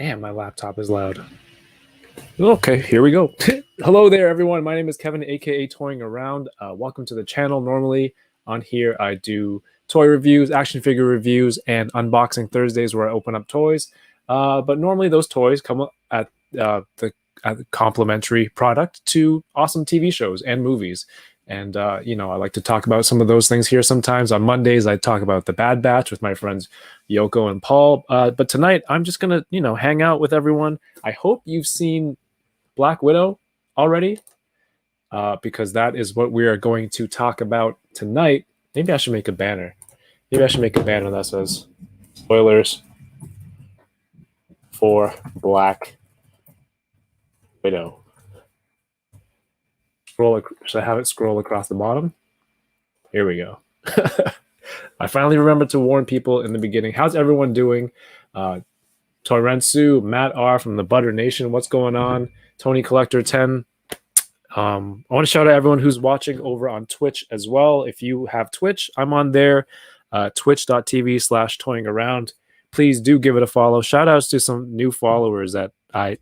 Damn, my laptop is loud. Okay, here we go. Hello there, everyone. My name is Kevin, aka Toying Around. Welcome to the channel. Normally on here, I do toy reviews, action figure reviews, and unboxing Thursdays where I open up toys. But normally those toys come at the complimentary product to awesome TV shows and movies. And I like to talk about some of those things here sometimes. On Mondays, I talk about The Bad Batch with my friends Yoko and Paul. But tonight, I'm just gonna, hang out with everyone. I hope you've seen Black Widow already, because that is what we are going to talk about tonight. Maybe I should make a banner. Maybe I should make a banner that says spoilers for Black Widow. Should I have it scroll across the bottom? Here we go. I finally remembered to warn people in the beginning. How's everyone doing? Torensu, Matt R from the Butter Nation. What's going on? Tony Collector 10. I want to shout out everyone who's watching over on Twitch as well. If you have Twitch, I'm on there. Twitch.tv/toyingaround. Please do give it a follow. Shout outs to some new followers that I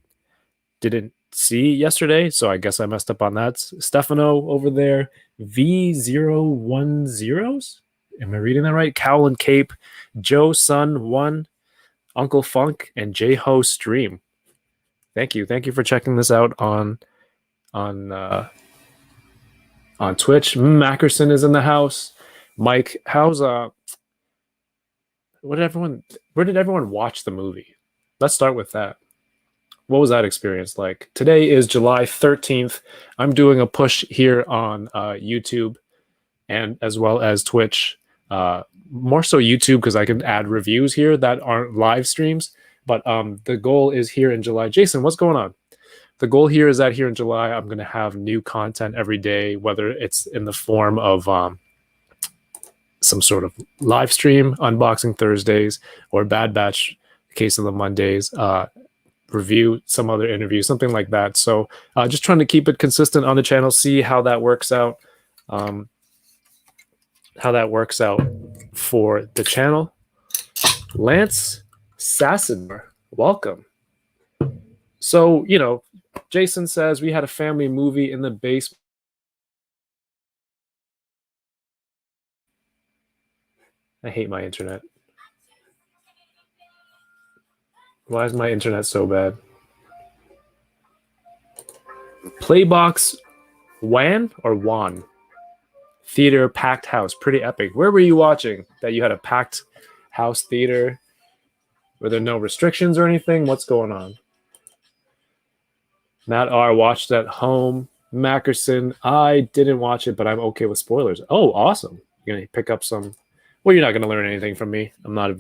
didn't see yesterday, so I guess I messed up on that. Stefano over there, V010s. Am I reading that right? Cowl and Cape, Joe Sun 1, Uncle Funk, and J Ho Stream. Thank you for checking this out on Twitch. Mackerson is in the house. Mike, where did everyone watch the movie? Let's start with that. What was that experience like? Today is July 13th. I'm doing a push here on YouTube and as well as Twitch. More so YouTube because I can add reviews here that aren't live streams. But the goal is here in July. Jason, what's going on? The goal here is that here in July, I'm going to have new content every day, whether it's in the form of some sort of live stream, unboxing Thursdays, or Bad Batch, case of the Mondays, review, some other interview, something like that. So just trying to keep it consistent on the channel, see how that works out. For the channel. Lance Sassenmer, welcome. So, Jason says we had a family movie in the basement. I hate my internet. Why is my internet so bad? Playbox Wan or Wan? Theater, packed house, pretty epic. Where were you watching that you had a packed house theater? Were there no restrictions or anything? What's going on? Matt R watched at home. Mackerson, I didn't watch it, but I'm okay with spoilers. Oh, awesome. You're going to pick up some... Well, you're not going to learn anything from me. I'm not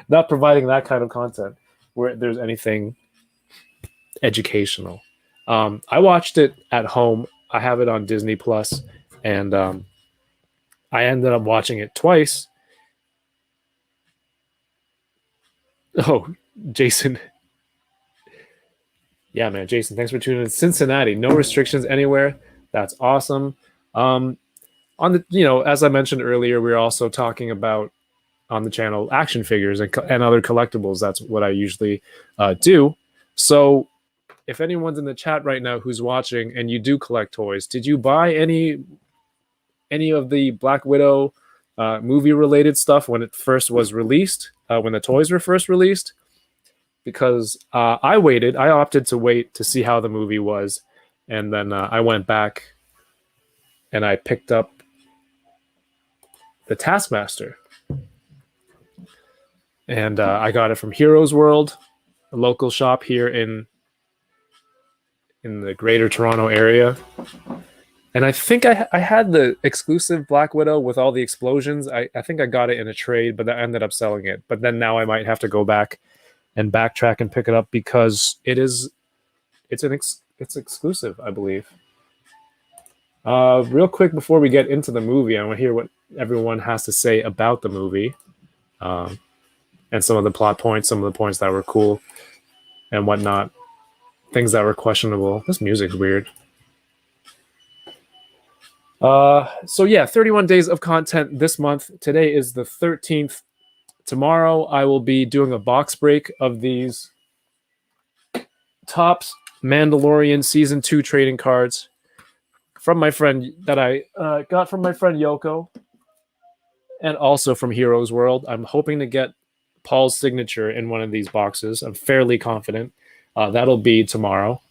not providing that kind of content where there's anything educational. I watched it at home. I have it on Disney Plus, and I ended up watching it twice. Oh, Jason. Yeah, man, Jason, thanks for tuning in. Cincinnati, no restrictions anywhere. That's awesome. On the, as I mentioned earlier, we're also talking about on the channel action figures and other collectibles. That's what I usually do. So if anyone's in the chat right now who's watching and you do collect toys, did you buy any of the Black Widow movie related stuff when it first was released, when the toys were first released? Because I opted to wait to see how the movie was, and then I went back and I picked up the Taskmaster, and I got it from Heroes World, a local shop here in the Greater Toronto area. And I think I had the exclusive Black Widow with all the explosions. I think I got it in a trade, but I ended up selling it. But then now I might have to go back and backtrack and pick it up because it's exclusive, I believe. Real quick before we get into the movie, I want to hear what everyone has to say about the movie, and some of the plot points, some of the points that were cool and whatnot, things that were questionable. This music's weird. So yeah, 31 days of content this month. Today is the 13th. tomorrow I will be doing a box break of these Topps Mandalorian Season 2 trading cards from my friend that I got from my friend Yoko, and also from Heroes World. I'm hoping to get Paul's signature in one of these boxes. I'm fairly confident. That'll be tomorrow.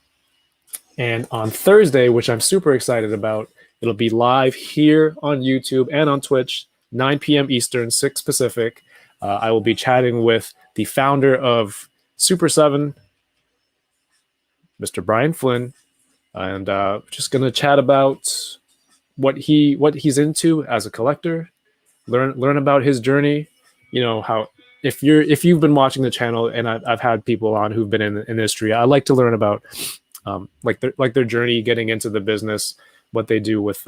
And on Thursday, which I'm super excited about, it'll be live here on YouTube and on Twitch, 9 p.m. Eastern, 6 Pacific. I will be chatting with the founder of Super 7, Mr. Brian Flynn, and just going to chat about what he's into as a collector, learn about his journey. You know, how if you've been watching the channel, and I've had people on who've been in the industry, I like to learn about like their journey getting into the business, what they do with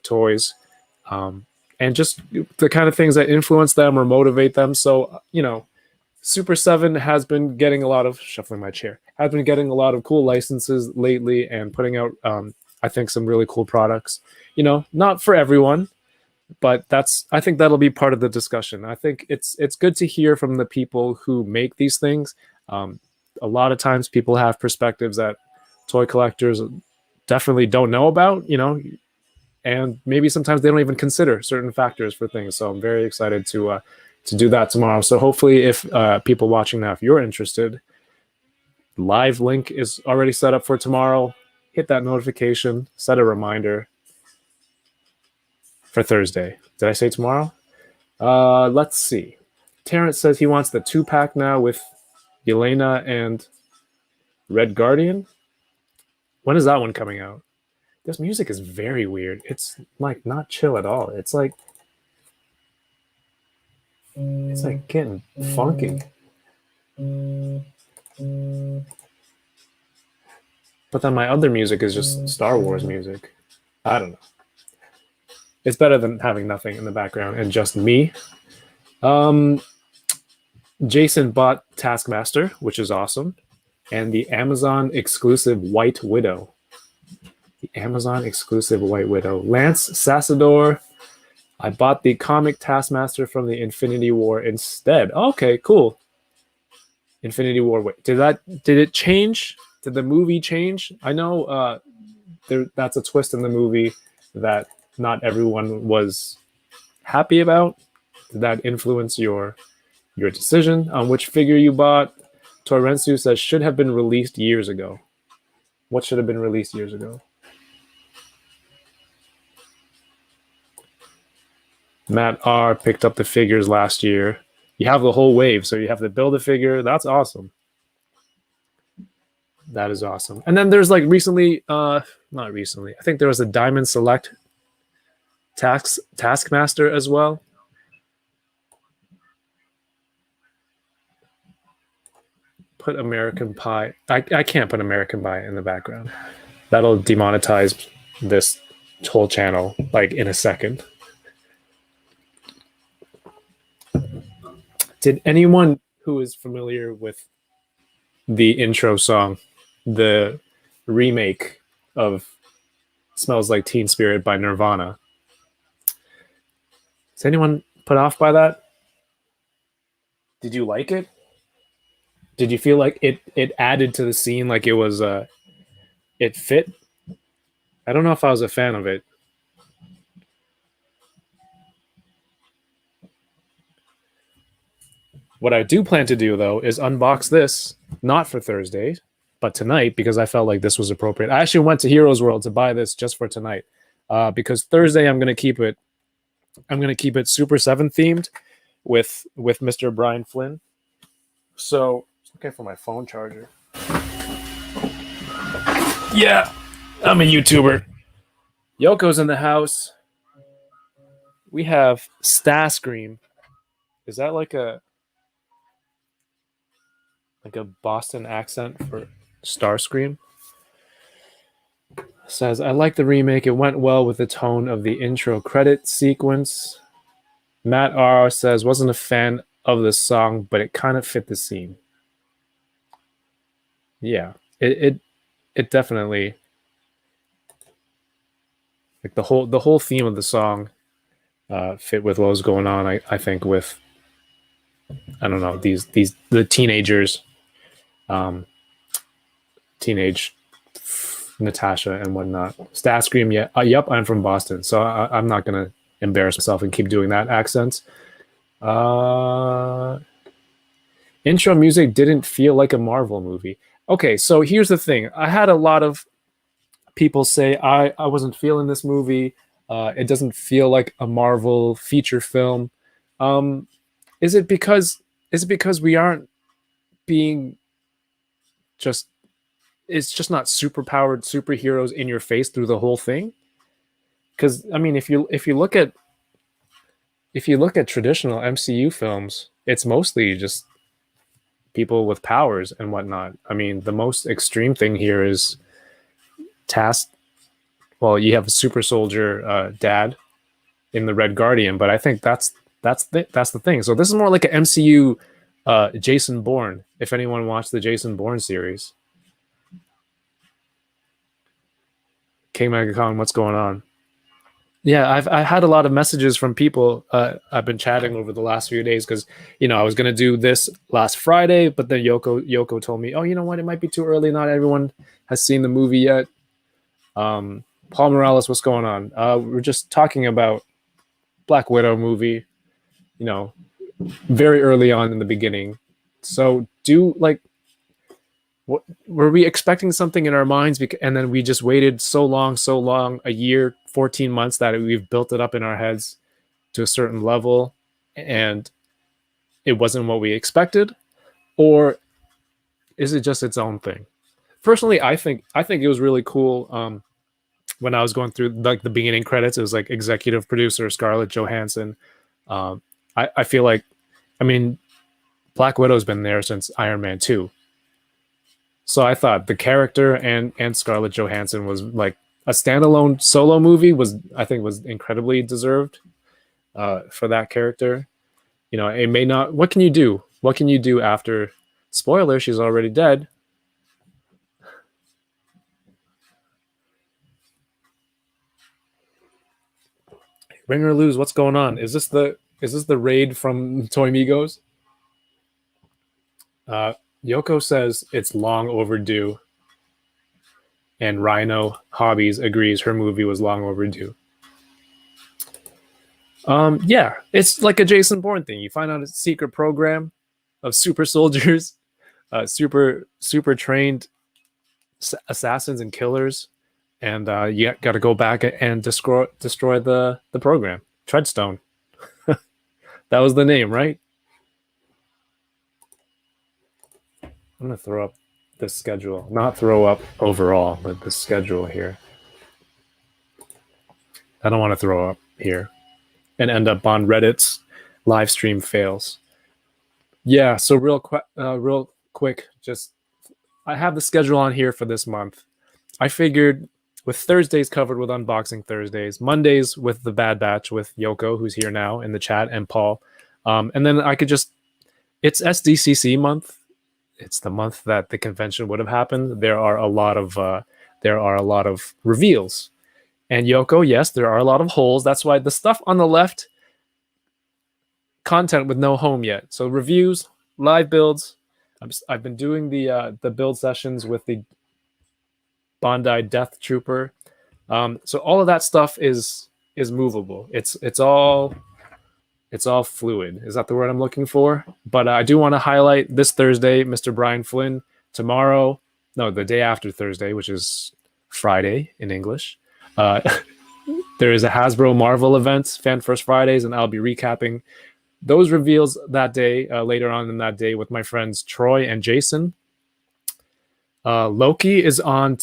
toys, and just the kind of things that influence them or motivate them. So Super 7 has been getting a lot of has been getting a lot of cool licenses lately and putting out I think some really cool products. Not for everyone, but I think that'll be part of the discussion. I think it's good to hear from the people who make these things. A lot of times people have perspectives that toy collectors definitely don't know about, and maybe sometimes they don't even consider certain factors for things. So I'm very excited to do that tomorrow. So hopefully, if people watching now, if you're interested, live link is already set up for tomorrow. Hit that notification, set a reminder for Thursday. Did I say tomorrow? Let's see. Terrence says he wants the 2-pack now with Elena and Red Guardian. When is that one coming out? This music is very weird. It's like not chill at all. It's like getting funky. But then my other music is just Star Wars music. I don't know. It's better than having nothing in the background and just me. Jason bought Taskmaster, which is awesome, and the Amazon exclusive White Widow. The Amazon exclusive White Widow. Lance Sassador. I bought the comic Taskmaster from the Infinity War instead. Okay, cool. Infinity War. Wait, did it change? Did the movie change? I know that's a twist in the movie that not everyone was happy about. Did that influence your decision on which figure you bought? Torrensu says should have been released years ago. What should have been released years ago? Matt R picked up the figures last year. You have the whole wave, so you have to build a figure. That's awesome. That is awesome. And then there's like recently, not recently, I think there was a Diamond Select Taskmaster as well. Put American Pie. I can't put American Pie in the background. That'll demonetize this whole channel like in a second. Did anyone who is familiar with the intro song, the remake of Smells Like Teen Spirit by Nirvana, is anyone put off by that? Did you like it? Did you feel like it added to the scene, like it was it fit? I don't know if I was a fan of it. What I do plan to do, though, is unbox this, not for Thursday, but tonight, because I felt like this was appropriate. I actually went to Heroes World to buy this just for tonight, because Thursday I'm going to keep it. I'm going to keep it Super 7 themed with Mr. Brian Flynn. So, okay, for my phone charger. Yeah, I'm a YouTuber. Yoko's in the house. We have Starscream. Is that like a Boston accent for Starscream? Says, I like the remake. It went well with the tone of the intro credit sequence. Matt R says, wasn't a fan of the song, but it kind of fit the scene. Yeah, it definitely, like the whole theme of the song fit with what was going on. I think with I don't know, the teenagers, um, teenage Natasha and whatnot. Starscream, yeah, yep, I'm from Boston, so I'm not gonna embarrass myself and keep doing that accent. Uh, Intro music didn't feel like a Marvel movie. Okay, so here's the thing. I had a lot of people say I wasn't feeling this movie. It doesn't feel like a Marvel feature film. Um, is it because we aren't being just it's just not super powered superheroes in your face through the whole thing? Because I mean, if you look at traditional MCU films, it's mostly just people with powers and whatnot. I mean, the most extreme thing here is Task. Well, you have a super soldier dad in the Red Guardian, but I think that's the thing. So this is more like an MCU Jason Bourne. If anyone watched the Jason Bourne series, King Megacon, what's going on? Yeah, I had a lot of messages from people. I've been chatting over the last few days because I was gonna do this last Friday, but then Yoko told me, oh, you know what, it might be too early. Not everyone has seen the movie yet. Paul Morales, what's going on? We're just talking about Black Widow movie. Very early on in the beginning. So what were we expecting something in our minds, and then we just waited so long, a year, 14 months, that we've built it up in our heads to a certain level, and it wasn't what we expected? Or is it just its own thing? Personally, I think it was really cool. When I was going through like the beginning credits, it was like executive producer Scarlett Johansson. I feel like, I mean, Black Widow's been there since Iron Man 2. So I thought the character and Scarlett Johansson was like a standalone solo movie, I think was incredibly deserved for that character. It may not. What can you do? What can you do after? Spoiler: she's already dead. Ring or lose? What's going on? Is this the raid from Toy Migos? Yoko says it's long overdue, and Rhino Hobbies agrees her movie was long overdue. Yeah, it's like a Jason Bourne thing. You find out a secret program of super soldiers, super trained assassins and killers, and you got to go back and destroy the program. Treadstone. That was the name, right? I'm gonna throw up the schedule. Not throw up overall, but the schedule here. I don't want to throw up here and end up on Reddit's live stream fails. Yeah, so real quick, just I have the schedule on here for this month. I figured with Thursdays covered with Unboxing Thursdays, Mondays with the Bad Batch with Yoko, who's here now in the chat, and Paul. And then I could it's SDCC month. It's the month that the convention would have happened. There are a lot of reveals. And Yoko, yes, there are a lot of holes. That's why the stuff on the left, content with no home yet. So reviews, live builds. I've been doing the build sessions with the Bondi Death Trooper. So all of that stuff is movable. It's all fluid. Is that the word I'm looking for? But I do want to highlight this Thursday, Mr. Brian Flynn. Tomorrow, no, the day after Thursday, which is Friday in English. There is a Hasbro Marvel event, Fan First Fridays, and I'll be recapping those reveals that day, later on in that day, with my friends Troy and Jason. Loki is on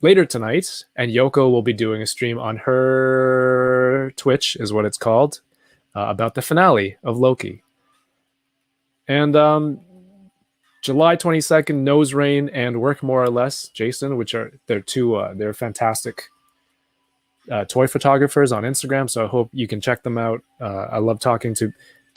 later tonight, and Yoko will be doing a stream on her Twitch, is what it's called, about the finale of Loki. And July 22nd, Nose Rain and Work More or Less, Jason, which they're fantastic toy photographers on Instagram, so I hope you can check them out. I love talking to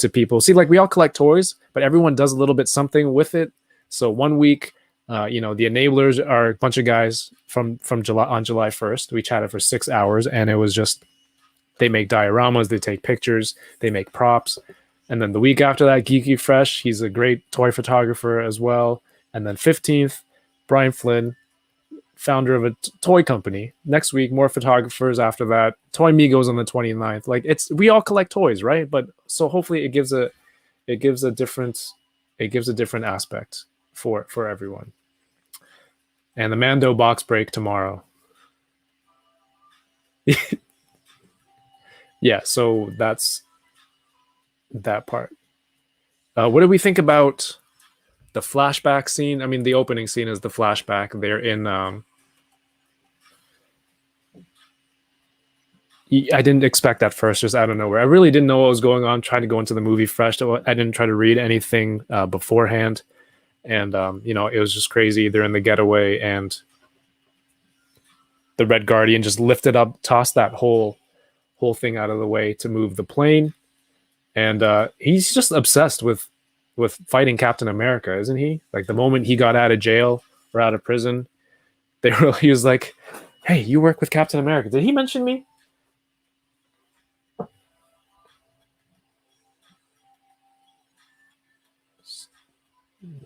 people. See, like, we all collect toys, but everyone does a little bit something with it. So one week, the Enablers are a bunch of guys from July 1st. We chatted for 6 hours, and it was just, they make dioramas, they take pictures, they make props. And then the week after that, Geeky Fresh. He's a great toy photographer as well. And then 15th, Brian Flynn, founder of a toy company. Next week, more photographers after that. Toy Migos on the 29th. Like we all collect toys, right? But so hopefully it gives a different aspect for everyone. And the Mando box break tomorrow. Yeah, so that's that part. What do we think about the flashback scene? I mean, the opening scene is the flashback. They're in. I didn't expect that first, just out of nowhere. I really didn't know what was going on. Trying to go into the movie fresh. I didn't try to read anything beforehand, and it was just crazy. They're in the getaway, and the Red Guardian just lifted up, tossed that whole thing out of the way to move the plane, and he's just obsessed with fighting Captain America, isn't he? Like the moment he got out of jail or out of prison, he was like, "Hey, you work with Captain America. Did he mention me?"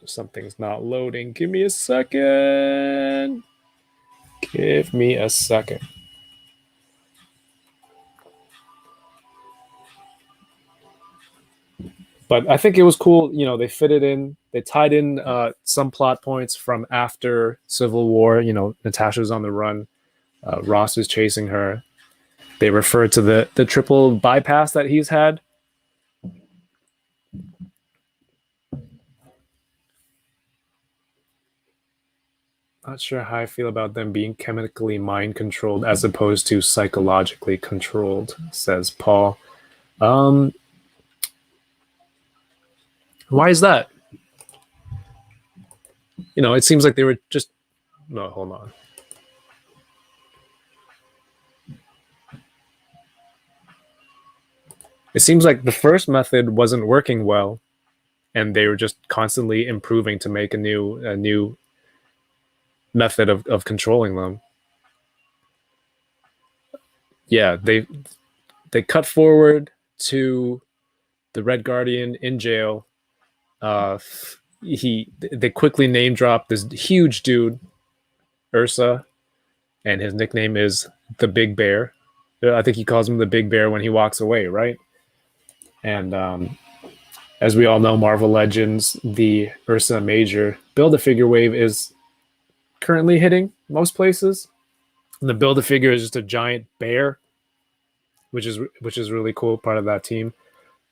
Something's not loading. Give me a second. Give me a second. But I think it was cool. They fit it in. They tied in some plot points from after Civil War. Natasha's on the run. Ross is chasing her. They refer to the triple bypass that he's had. Not sure how I feel about them being chemically mind controlled as opposed to psychologically controlled, says Paul. Why is that? It seems like they were just... No, hold on. It seems like the first method wasn't working well, and they were just constantly improving to make a new method of controlling them. Yeah, they cut forward to the Red Guardian in jail. They quickly name drop this huge dude, Ursa, and his nickname is the Big Bear. I think he calls him the Big Bear when he walks away, right? And as we all know, Marvel Legends, the Ursa Major Build-A-Figure wave is currently hitting most places. And the Build-A-Figure is just a giant bear, which is really cool, part of that team.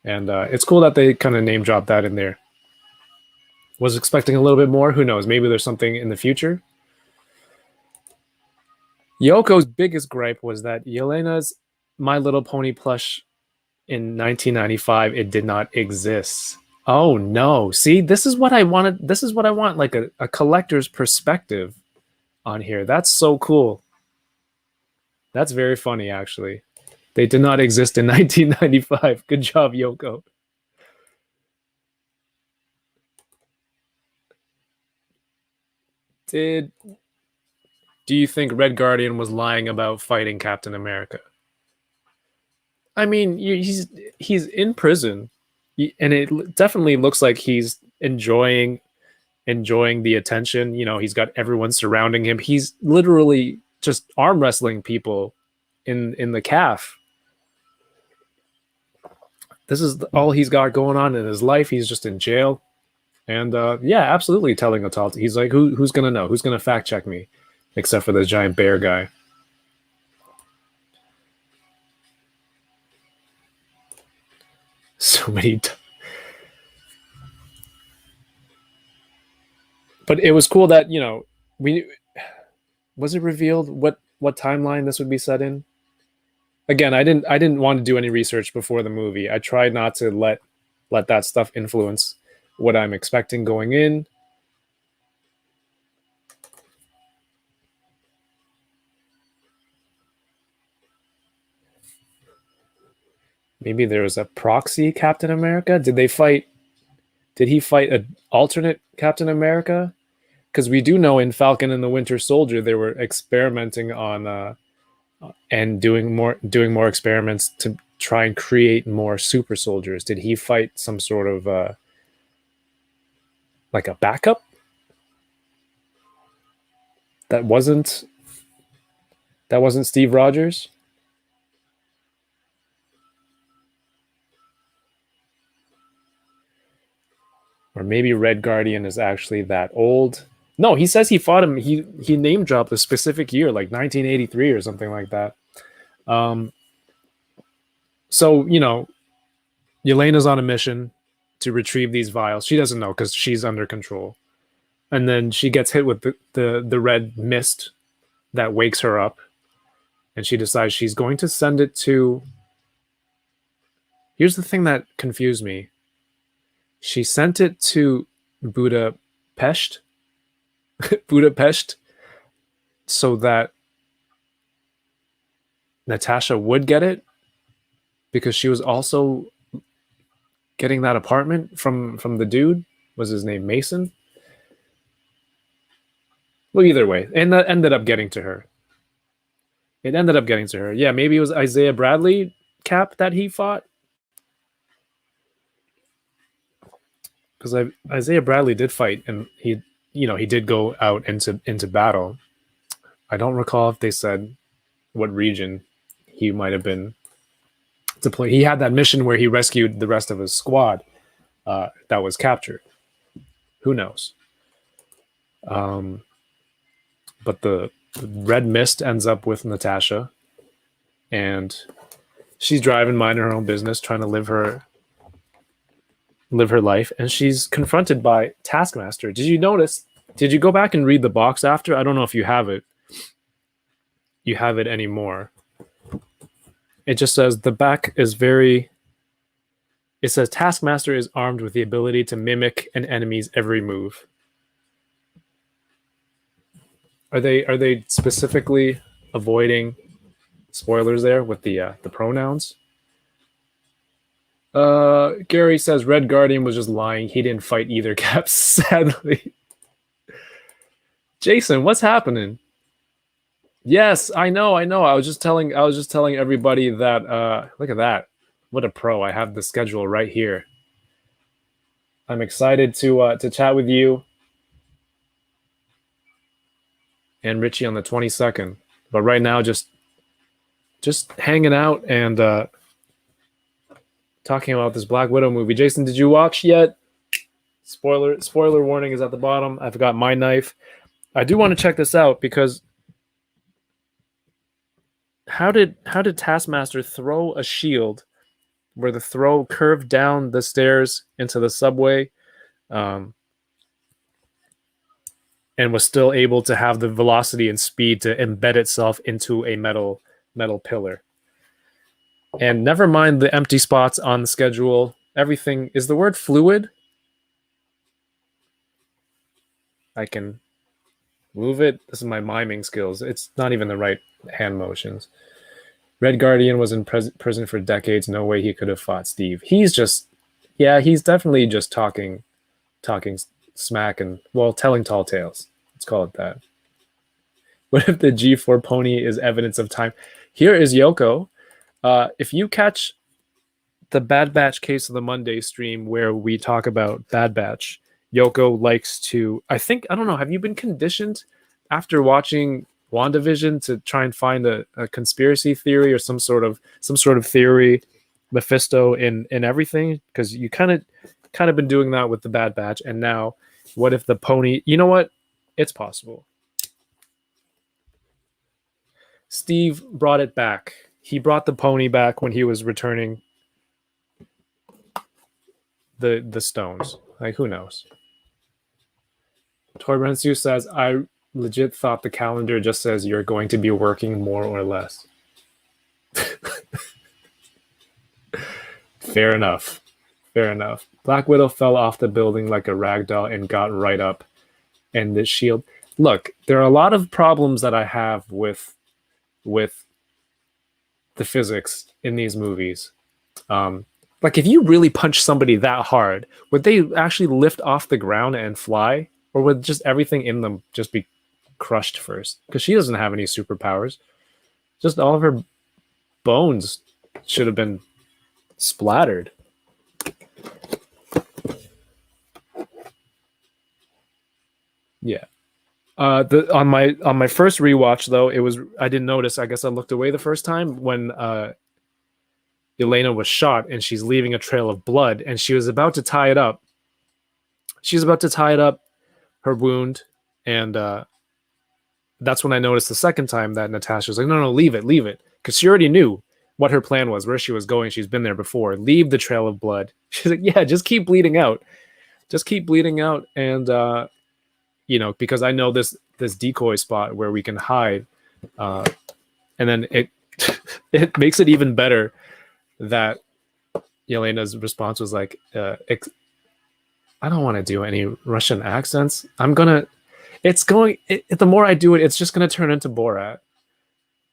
And it's cool that they kind of name drop that in there. Was expecting a little bit more. Who knows? Maybe there's something in the future. Yoko's biggest gripe was that Yelena's My Little Pony plush in 1995, it did not exist. Oh no. See, this is what I wanted. This is what I want, like a collector's perspective on here. That's so cool. That's very funny, actually. They did not exist in 1995. Good job, Yoko. Do you think Red Guardian was lying about fighting Captain America? I mean, he's in prison, and it definitely looks like he's enjoying the attention. He's got everyone surrounding him. He's literally just arm wrestling people in the calf. This is all he's got going on in his life. He's just in jail, and yeah, absolutely telling a tall. He's like, who's gonna know? Who's gonna fact check me? Except for this giant bear guy. So many. But it was cool that was it revealed what timeline this would be set in. Again, I didn't want to do any research before the movie. I tried not to let that stuff influence what I'm expecting going in. Maybe there was a proxy Captain America. Did he fight an alternate Captain America? Because we do know in Falcon and the Winter Soldier they were experimenting on and doing more experiments to try and create more super soldiers? Did he fight some sort of like a backup that wasn't Steve Rogers? Or maybe Red Guardian is actually that old. No, he says he fought him. He name dropped a specific year, like 1983 or something like that. Um, so Yelena's on a mission to retrieve these vials. She doesn't know because she's under control, and then she gets hit with the red mist that wakes her up, and she decides she's going to send it to. Here's the thing that confused me. She sent it to Budapest, Budapest, so that Natasha would get it, because she was also getting that apartment from the dude. Was his name Mason? Well, either way, and that ended up getting to her. It ended up getting to her. Yeah, maybe it was Isaiah Bradley Cap that he fought, because Isaiah Bradley did fight, and he did go out into battle. I don't recall if they said what region he might have been to play. He had that mission where he rescued the rest of his squad that was captured. Who knows? But the red mist ends up with Natasha, and she's driving, minding her own business, trying to live her life, and she's confronted by Taskmaster. Did you notice? Did you go back and read the box after? I don't know if you have it. You have it anymore. It just says the back is very. It says Taskmaster is armed with the ability to mimic an enemy's every move. Are they specifically avoiding spoilers there with the pronouns? Gary says Red Guardian was just lying. He didn't fight either, Caps, sadly. Jason, what's happening? Yes, I know. I was just telling everybody that look at that. What a pro. I have the schedule right here. I'm excited to chat with you and Richie on the 22nd. But right now, just hanging out and talking about this Black Widow movie. Jason, did you watch yet? Spoiler warning is at the bottom. I've got my knife. I do want to check this out, because how did Taskmaster throw a shield where the throw curved down the stairs into the subway, and was still able to have the velocity and speed to embed itself into a metal pillar? And never mind the empty spots on the schedule. Everything is the word fluid. I can move it. This is my miming skills. It's not even the right hand motions. Red Guardian was in prison for decades. No way he could have fought Steve. He's definitely just talking smack and, well, telling tall tales. Let's call it that. What if the G4 pony is evidence of time? Here is Yoko. If you catch the Bad Batch Case of the Monday stream where we talk about Bad Batch, Yoko likes to, I don't know, have you been conditioned after watching WandaVision to try and find a conspiracy theory or some sort of theory, Mephisto in everything? Because you kind of been doing that with the Bad Batch, and now what if the pony? You know what? It's possible. Steve brought it back. He brought the pony back when he was returning the stones. Like, who knows? Torbensu says, I legit thought the calendar just says you're going to be working more or less. Fair enough. Black Widow fell off the building like a rag doll and got right up. And the shield. Look, there are a lot of problems that I have with the physics in these movies. Like, if you really punch somebody that hard, would they actually lift off the ground and fly? Or would just everything in them just be crushed first? Because she doesn't have any superpowers. Just all of her bones should have been splattered. Yeah. The on my first rewatch though, it was I didn't notice. I guess I looked away the first time when Elena was shot and she's leaving a trail of blood and she was about to tie it up. She's about to tie it up, her wound, and that's when I noticed the second time that Natasha was like, no, leave it, because she already knew what her plan was, where she was going. She's been there before. Leave the trail of blood. She's like, yeah, just keep bleeding out, and because I know this decoy spot where we can hide, and then it it makes it even better that Yelena's response was like, I don't want to do any Russian accents. The more I do it, it's just going to turn into Borat.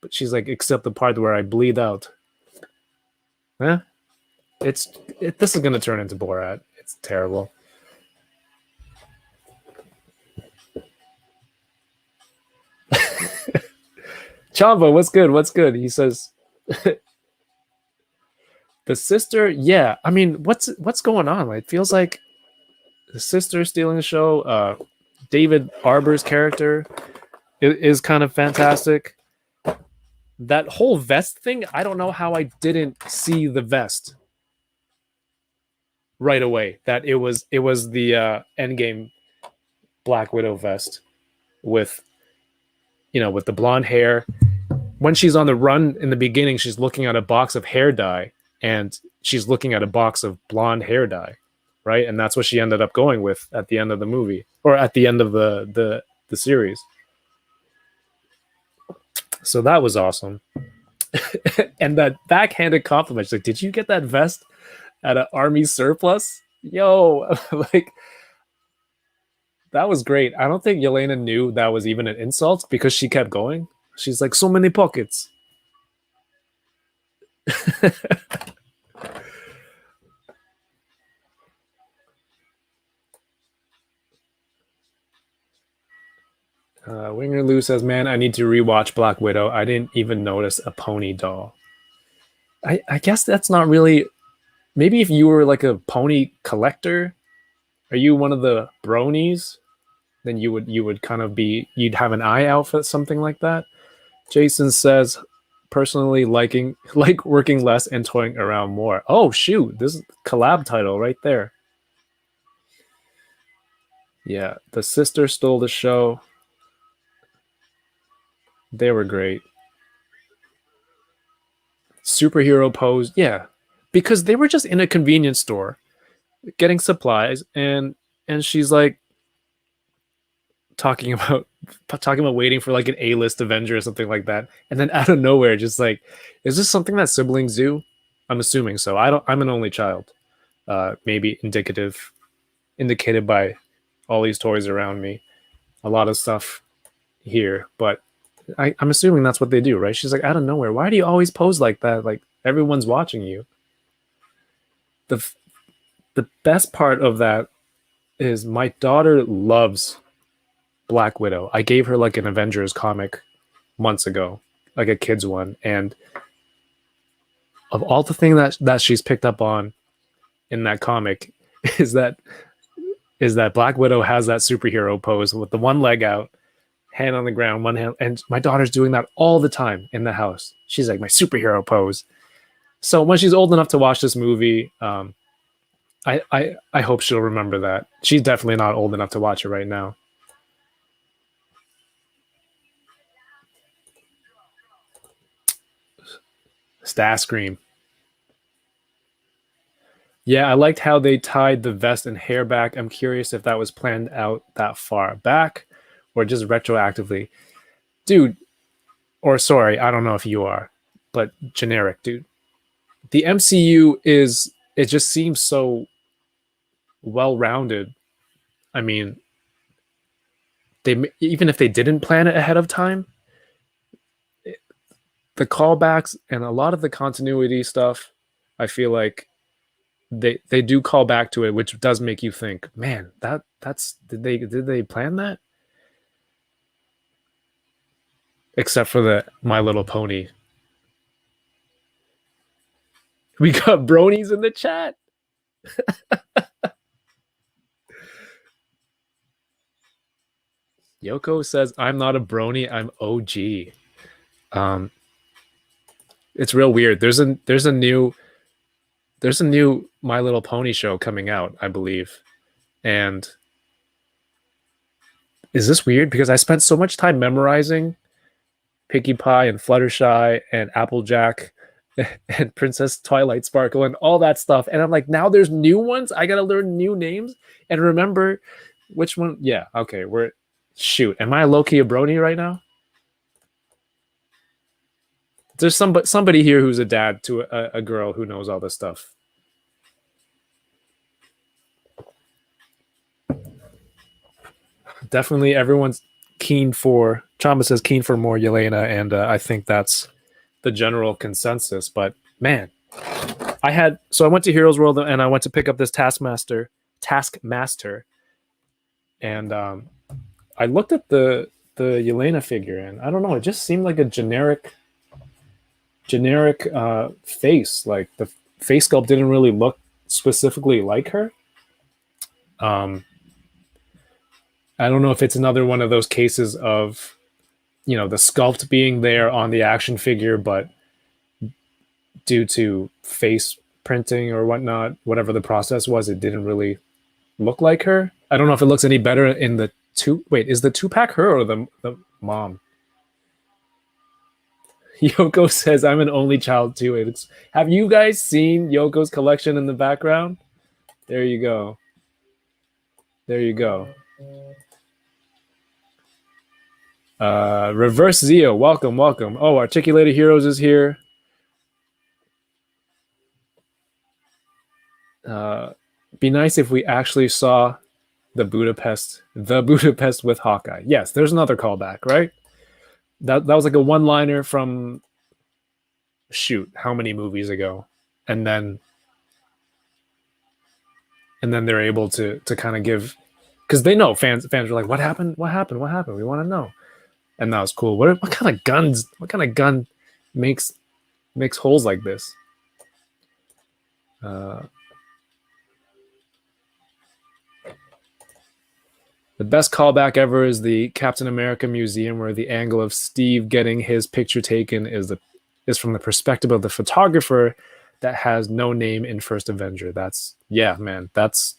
But she's like, except the part where I bleed out. This is going to turn into Borat. It's terrible. Chamba, what's good? He says, the sister, yeah. I mean, what's going on? It feels like the sister stealing the show. David Arbor's character is kind of fantastic. That whole vest thing, I don't know how I didn't see the vest right away. That it was the Endgame Black Widow vest with the blonde hair. When she's on the run in the beginning, she's looking at a box of hair dye and she's looking at a box of blonde hair dye, right? And that's what she ended up going with at the end of the movie, or at the end of the series. So that was awesome. And that backhanded compliment, she's like, did you get that vest at an army surplus? Yo, like, that was great. I don't think Yelena knew that was even an insult because she kept going. She's like, so many pockets. Winger Lou says, man, I need to rewatch Black Widow. I didn't even notice a pony doll. I guess that's not really. Maybe if you were like a pony collector, are you one of the bronies? Then you would kind of you'd have an eye out for something like that. Jason says, personally like working less and toying around more. Oh shoot, this is collab title right there. Yeah, the sister stole the show. They were great. Superhero pose, yeah, because they were just in a convenience store getting supplies, and she's like talking about waiting for like an A-list Avenger or something like that, and then out of nowhere, just like, is this something that siblings do? I'm assuming so. I'm an only child. Maybe indicated by all these toys around me, a lot of stuff here, but I'm assuming that's what they do, right? She's like, out of nowhere, why do you always pose like that? Like everyone's watching you. The best part of that is my daughter loves Black Widow. I gave her like an Avengers comic months ago, like a kid's one, and of all the things that she's picked up on in that comic is that Black Widow has that superhero pose with the one leg out, hand on the ground, one hand, and my daughter's doing that all the time in the house. She's like, my superhero pose. So when she's old enough to watch this movie, I hope she'll remember that. She's definitely not old enough to watch it right now. Starscream. Yeah, I liked how they tied the vest and hair back. I'm curious if that was planned out that far back or just retroactively. Dude, or sorry, I don't know if you are, but generic, dude. The MCU it just seems so well-rounded. I mean, even if they didn't plan it ahead of time, the callbacks and a lot of the continuity stuff, I feel like they do call back to it, which does make you think, man, that's did they plan that? Except for the My Little Pony We got bronies in the chat. Yoko says, "I'm not a brony. I'm OG." Um, it's real weird. There's a new My Little Pony show coming out, I believe. And is this weird? Because I spent so much time memorizing Pinkie Pie and Fluttershy and Applejack and Princess Twilight Sparkle and all that stuff. And I'm like, now there's new ones. I gotta learn new names and remember which one. Yeah, okay. We're shoot. Am I low key a brony right now? There's somebody here who's a dad to a girl who knows all this stuff. Definitely, everyone's keen for. Chamba says keen for more Yelena, and I think that's the general consensus. But man, I went to Heroes World and I went to pick up this Taskmaster, and I looked at the Yelena figure, and I don't know, it just seemed like a generic face. Like the face sculpt didn't really look specifically like her. I don't know if it's another one of those cases of, you know, the sculpt being there on the action figure, but due to face printing or whatnot, whatever the process was, it didn't really look like her. I don't know if it looks any better in the two. Wait, is the 2-pack her or the mom? Yoko says, "I'm an only child too." Have you guys seen Yoko's collection in the background? There you go. There you go. Reverse Zio, welcome, welcome. Oh, Articulated Heroes is here. Be nice if we actually saw the Budapest with Hawkeye. Yes, there's another callback, right? That was like a one-liner from shoot, how many movies ago? And then they're able to kind of give, because they know fans were like, what happened? What happened? What happened? We want to know. And that was cool. What kind of guns? What kind of gun makes holes like this? The best callback ever is the Captain America museum, where the angle of Steve getting his picture taken is from the perspective of the photographer that has no name in First Avenger. That's, yeah, man. That's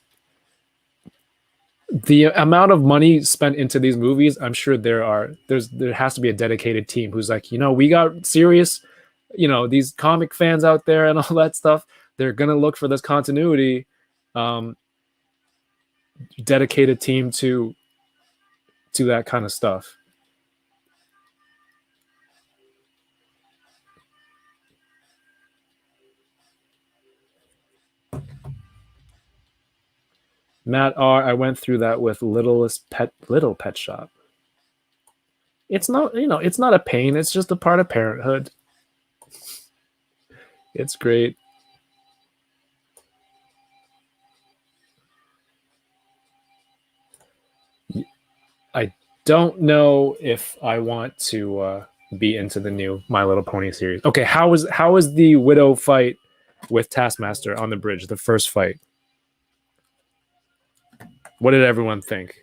the amount of money spent into these movies. I'm sure there has to be a dedicated team who's like, you know, we got serious, you know, these comic fans out there and all that stuff. They're gonna look for this continuity. Dedicated team to that kind of stuff. Matt R. I went through that with Little Pet Shop. It's not, you know, it's not a pain. It's just a part of parenthood. It's great. I don't know if I want to be into the new My Little Pony series. Okay, how was the Widow fight with Taskmaster on the bridge? The first fight. What did everyone think?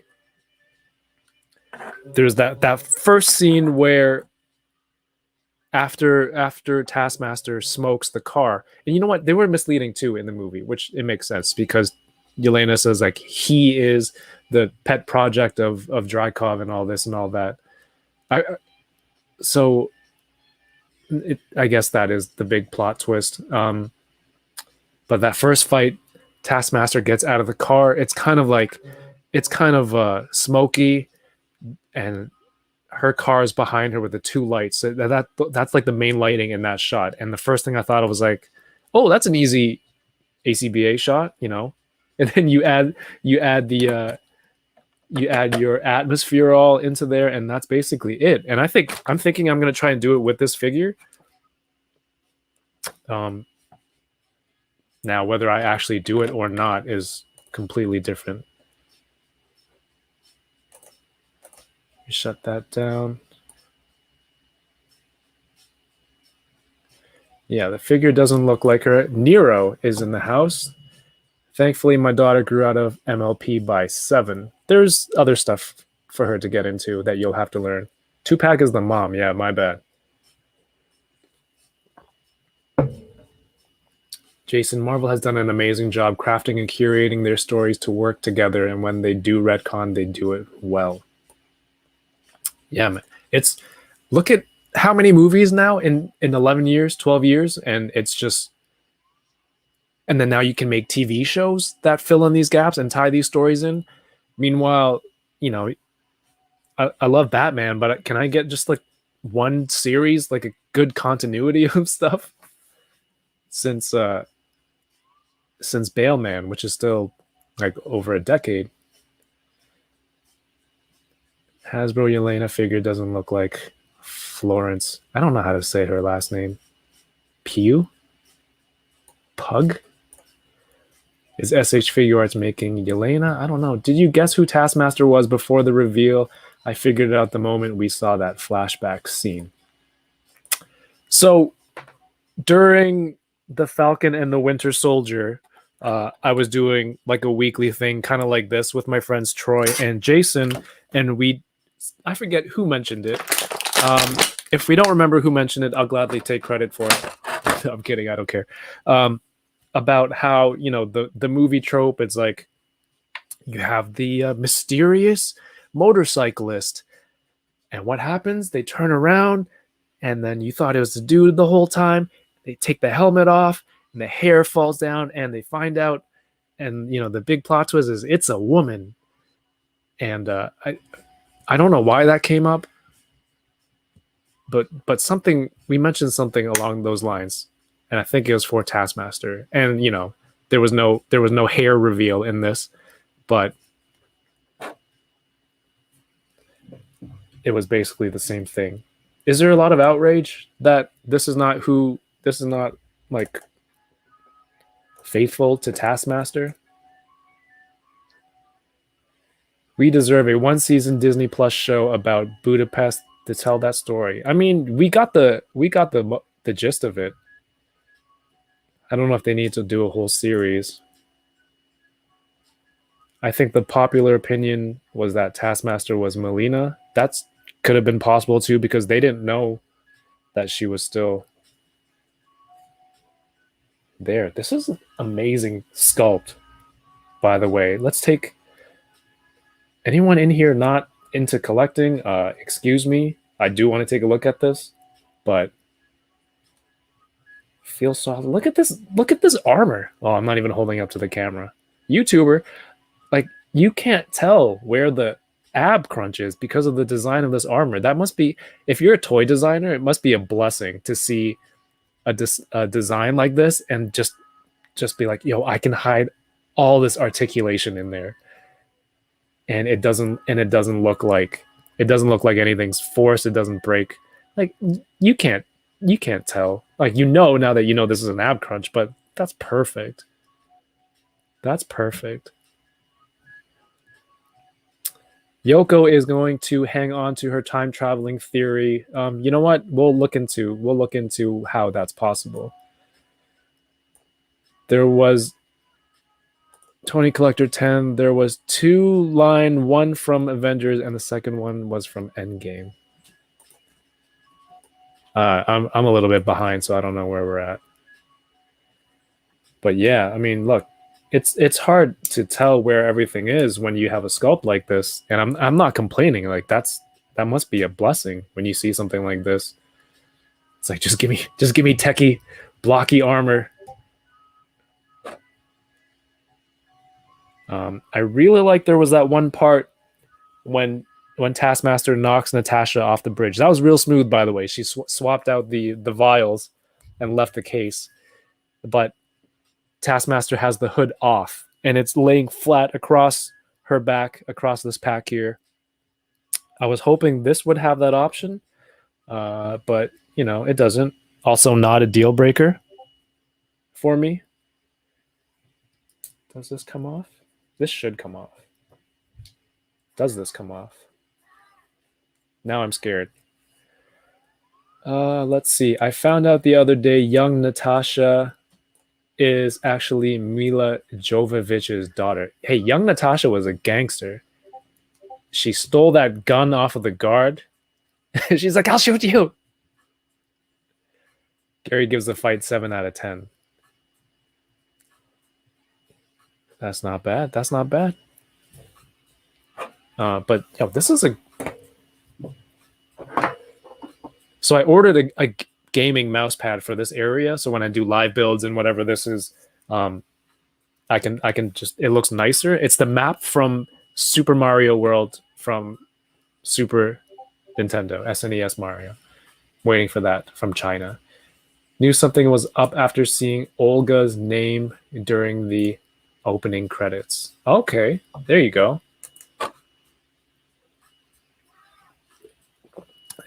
There's that first scene where after Taskmaster smokes the car, and you know what? They were misleading too in the movie, which it makes sense because Yelena says like he is the pet project of Drykov and all this and all that. I guess that is the big plot twist. But that first fight, Taskmaster gets out of the car. It's kind of smoky, and her car is behind her with the two lights. So that's like the main lighting in that shot. And the first thing I thought of was like, oh, that's an easy ACBA shot, you know. And then you add your atmosphere all into there, and that's basically it. And I'm thinking I'm gonna try and do it with this figure. Now whether I actually do it or not is completely different. Shut that down. Yeah, the figure doesn't look like her. Nero is in the house. Thankfully, my daughter grew out of MLP by 7. There's other stuff for her to get into that you'll have to learn. Tupac is the mom. Yeah, my bad. Jason, Marvel has done an amazing job crafting and curating their stories to work together, and when they do retcon, they do it well. Yeah, man. It's look at how many movies now in 11 years, 12 years, and it's just and then now you can make TV shows that fill in these gaps and tie these stories in. Meanwhile, you know, I love Batman, but can I get just like one series, like a good continuity of stuff since Bale Man, which is still like over a decade. Hasbro Yelena figure doesn't look like Florence. I don't know how to say her last name. Pugh? Pug? Is SH Figure Arts making Yelena? I don't know. Did you guess who Taskmaster was before the reveal? I figured it out the moment we saw that flashback scene. So during the Falcon and the Winter Soldier, I was doing like a weekly thing, kind of like this, with my friends Troy and Jason, and I forget who mentioned it. If we don't remember who mentioned it, I'll gladly take credit for it. I'm kidding, I don't care. About how the movie trope. It's like you have the mysterious motorcyclist, and what happens? They turn around, and then you thought it was the dude the whole time. They take the helmet off, and the hair falls down, and they find out, and the big plot twist is it's a woman. And I don't know why that came up, but something we mentioned something along those lines, and I think it was for Taskmaster. And there was no hair reveal in this, but it was basically the same thing. Is there a lot of outrage that this is not like faithful to Taskmaster? We deserve a 1-season Disney Plus show about Budapest to tell that story. I mean, we got the gist of it. I don't know if they need to do a whole series. I think the popular opinion was that Taskmaster was Melina. That's could have been possible too, because they didn't know that she was still there. This is an amazing sculpt, by the way. Let's take anyone in here not into collecting. Excuse me. I do want to take a look at this, but feels soft. Look at this. Look at this armor. Oh, I'm not even holding up to the camera. YouTuber, like you can't tell where the ab crunch is because of the design of this armor. That must be, if you're a toy designer, it must be a blessing to see a design like this and just be like, yo, I can hide all this articulation in there, and it doesn't look like anything's forced. It doesn't break. Like you can't tell. Like now that this is an ab crunch, but that's perfect. That's perfect. Yoko is going to hang on to her time traveling theory. You know what? We'll look into how that's possible. There was Tony Collector 10. There was 2 line, one from Avengers, and the second one was from Endgame. I'm a little bit behind, so I don't know where we're at. But yeah, I mean, look, it's hard to tell where everything is when you have a sculpt like this, and I'm not complaining. Like that must be a blessing when you see something like this. It's like just give me techie, blocky armor. I really like there was that one part when Taskmaster knocks Natasha off the bridge. That was real smooth, by the way. She swapped out the vials and left the case, but Taskmaster has the hood off, and it's laying flat across her back, across this pack here. I was hoping this would have that option, but it doesn't. Also, not a deal breaker for me. Does this come off? This should come off. Does this come off? Now I'm scared. Let's see. I found out the other day young Natasha is actually Mila Jovovich's daughter. Hey, young Natasha was a gangster. She stole that gun off of the guard. She's like, I'll shoot you. Gary gives the fight 7 out of 10. That's not bad. That's not bad. But yo, this is a. So I ordered a gaming mouse pad for this area. So when I do live builds and whatever this is, I can just, it looks nicer. It's the map from Super Mario World from Super Nintendo, SNES Mario. Waiting for that from China. Knew something was up after seeing Olga's name during the opening credits. Okay, there you go. I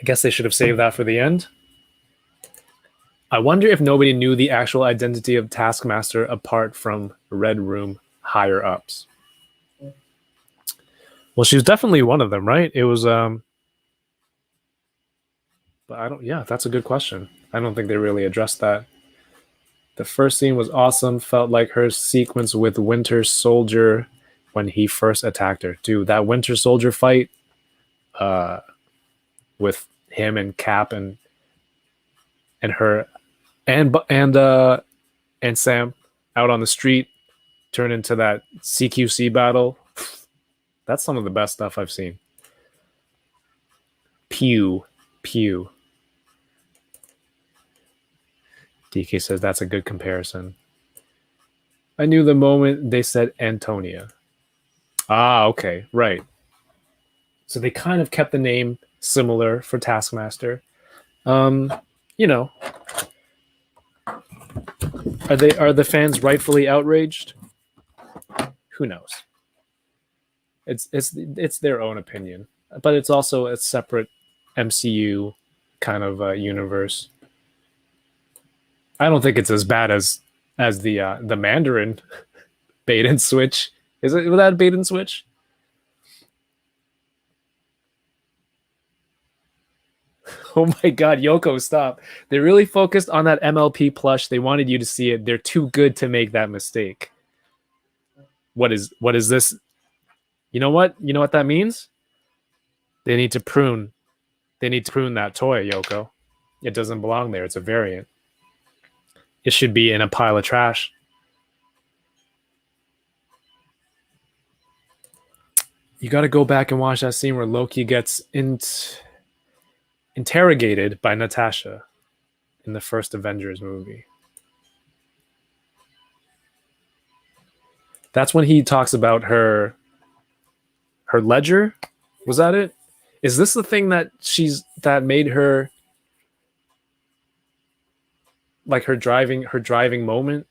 guess they should have saved that for the end. I wonder if nobody knew the actual identity of Taskmaster apart from Red Room higher ups. Well, she was definitely one of them, right? It was but I don't, yeah, that's a good question. I don't think they really addressed that. The first scene was awesome. Felt like her sequence with Winter Soldier when he first attacked her. Dude, that Winter Soldier fight with him and Cap and her and Sam out on the street turn into that CQC battle. That's some of the best stuff I've seen. Pew. DK says that's a good comparison. I knew the moment they said Antonia. Ah, okay, right. So they kind of kept the name similar for Taskmaster. You know, are the fans rightfully outraged? Who knows? It's their own opinion, but it's also a separate MCU kind of universe. I don't think it's as bad as the Mandarin bait and switch. Was that bait and switch? Oh my god, Yoko, stop. They really focused on that MLP plush. They wanted you to see it. They're too good to make that mistake. What is this? You know what? You know what that means? They need to prune. They need to prune that toy, Yoko. It doesn't belong there. It's a variant. It should be in a pile of trash. You got to go back and watch that scene where Loki gets interrogated by Natasha in the first Avengers movie. That's when he talks about her ledger. Was that it? Is this the thing that made her like her driving moment?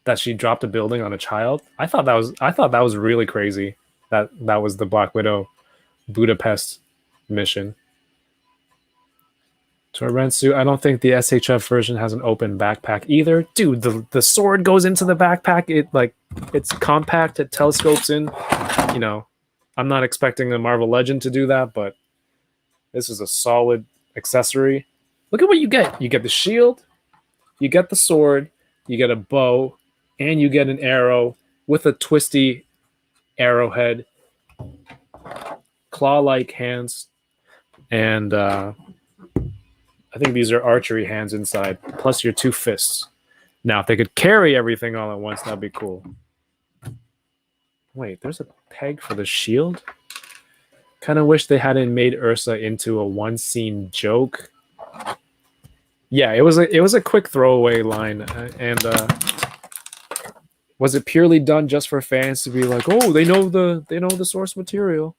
That she dropped a building on a child? I thought that was really crazy. That was the Black Widow Budapest mission. Torensu, I don't think the SHF version has an open backpack either. Dude, the sword goes into the backpack. It's compact, it telescopes in. You know, I'm not expecting a Marvel Legend to do that, but this is a solid accessory. Look at what you get. You get the shield, you get the sword, you get a bow, and you get an arrow with a twisty arrowhead, claw-like hands, and I think these are archery hands inside, plus your 2 fists. Now, if they could carry everything all at once, that'd be cool. Wait, there's a peg for the shield? Kind of wish they hadn't made Ursa into a one-scene joke. Yeah, it was a quick throwaway line, and was it purely done just for fans to be like, oh, they know the source material,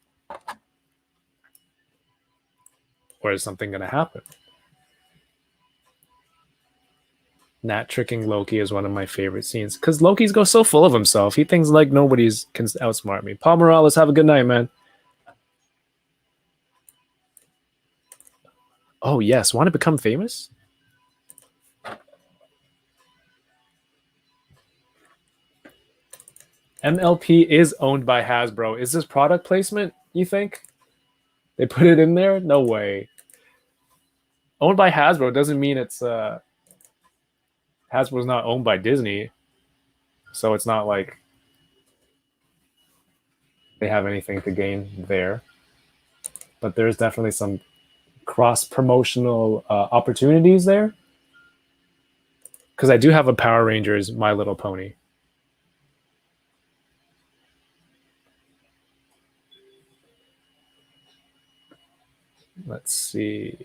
or is something gonna happen? Nat tricking Loki is one of my favorite scenes because Loki's go so full of himself. He thinks like nobody's can outsmart me. Paul Morales, have a good night, man. Oh yes, want to become famous? MLP is owned by Hasbro. Is this product placement, you think? They put it in there? No way. Owned by Hasbro doesn't mean it's Hasbro's not owned by Disney, so it's not like they have anything to gain there. But there's definitely some cross promotional opportunities there. Because I do have a Power Rangers My Little Pony. Let's see.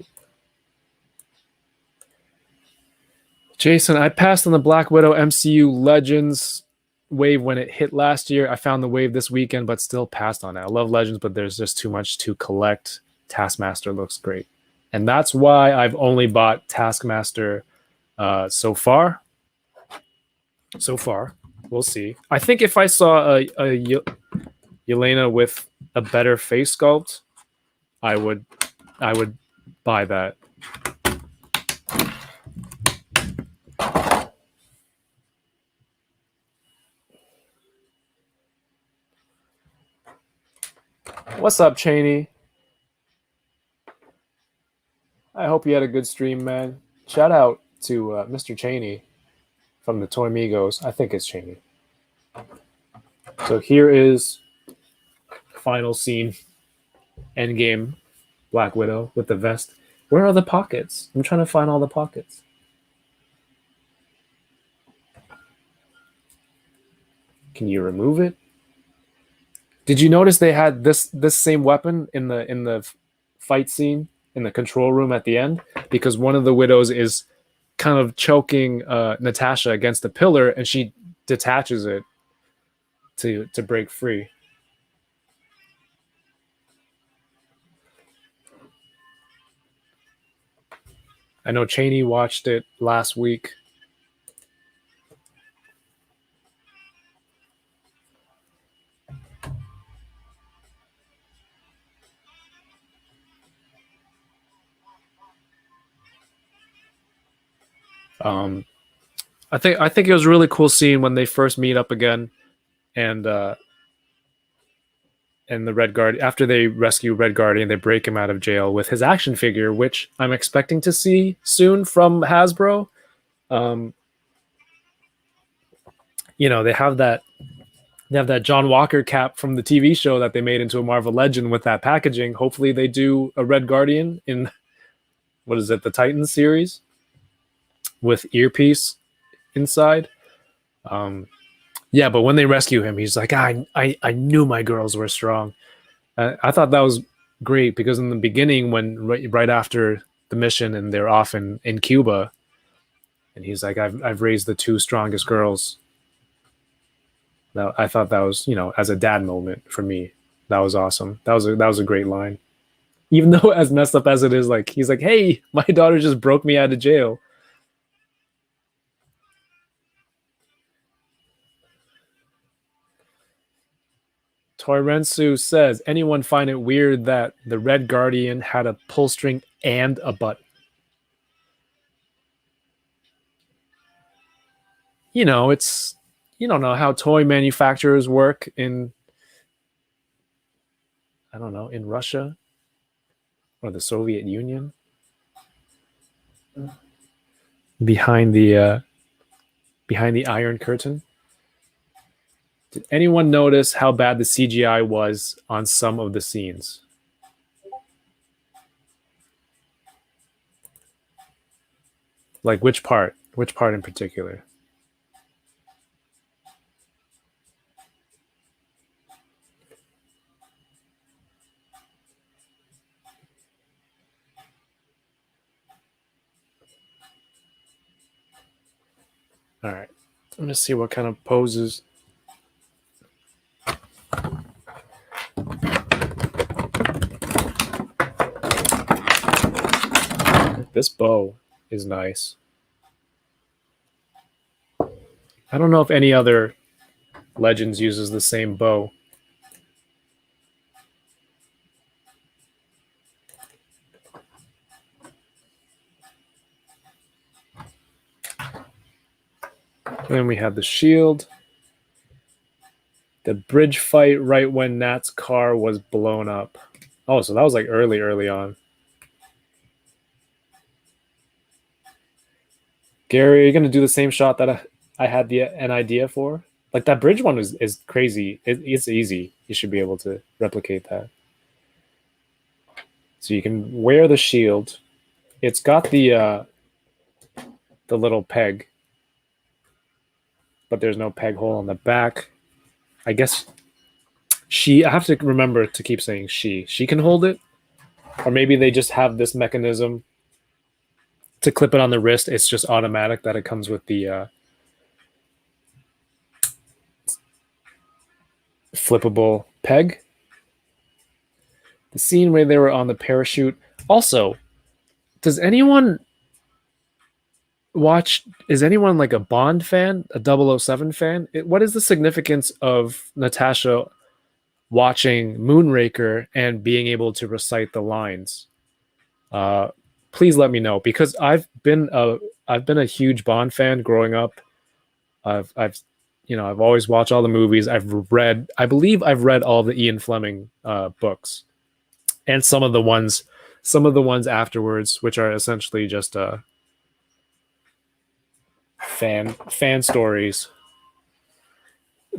Jason, I passed on the Black Widow MCU Legends wave when it hit last year. I found the wave this weekend, but still passed on it. I love Legends, but there's just too much to collect. Taskmaster looks great. And that's why I've only bought Taskmaster so far. So far. We'll see. I think if I saw a Yelena with a better face sculpt, I would buy that. What's up, Cheney? I hope you had a good stream, man. Shout out to Mr. Cheney from the Toy Migos. I think it's Cheney. So here is final scene. Endgame Black Widow with the vest. Where are the pockets? I'm trying to find all the pockets. Can you remove it? Did you notice they had this same weapon in the fight scene in the control room at the end? Because one of the widows is kind of choking Natasha against the pillar, and she detaches it to break free. I know Cheney watched it last week. I think it was a really cool scene when they first meet up again, and the Red Guard, after they rescue Red Guardian, they break him out of jail with his action figure, which I'm expecting to see soon from Hasbro. You know, they have that John Walker cap from the TV show that they made into a Marvel Legend with that packaging. Hopefully they do a Red Guardian in, what is it, the Titans series with earpiece inside. Yeah, but when they rescue him, he's like, I knew my girls were strong. I thought that was great because in the beginning, when right after the mission and they're off in Cuba, and he's like, I've raised the two strongest girls. Now, I thought that was, you know, as a dad moment for me, that was awesome. That was a great line. Even though as messed up as it is, like he's like, hey, my daughter just broke me out of jail. Toyrensu says, anyone find it weird that the Red Guardian had a pull string and a button? You know, you don't know how toy manufacturers work in, I don't know, in Russia or the Soviet Union. Behind the Iron Curtain. Did anyone notice how bad the CGI was on some of the scenes? Like which part? Which part in particular? All right. I'm going to see what kind of poses. This bow is nice. I don't know if any other Legends uses the same bow. And then we have the shield. The bridge fight right when Nat's car was blown up. Oh, so that was like early on. Gary, are you gonna do the same shot that I had an idea for? Like that bridge one is crazy. It's easy. You should be able to replicate that. So you can wear the shield. It's got the little peg, but there's no peg hole on the back. I guess she. I have to remember to keep saying she. She can hold it, or maybe they just have this mechanism to clip it on the wrist. It's just automatic that it comes with the flippable peg. The scene where they were on the parachute. Also, does anyone watch? Is anyone like a Bond fan, a 007 fan? What is the significance of Natasha watching Moonraker and being able to recite the lines? Uh, please let me know, because I've been a huge Bond fan growing up. I've I've always watched all the movies. I believe I've read all the Ian Fleming books, and some of the ones afterwards, which are essentially just fan stories.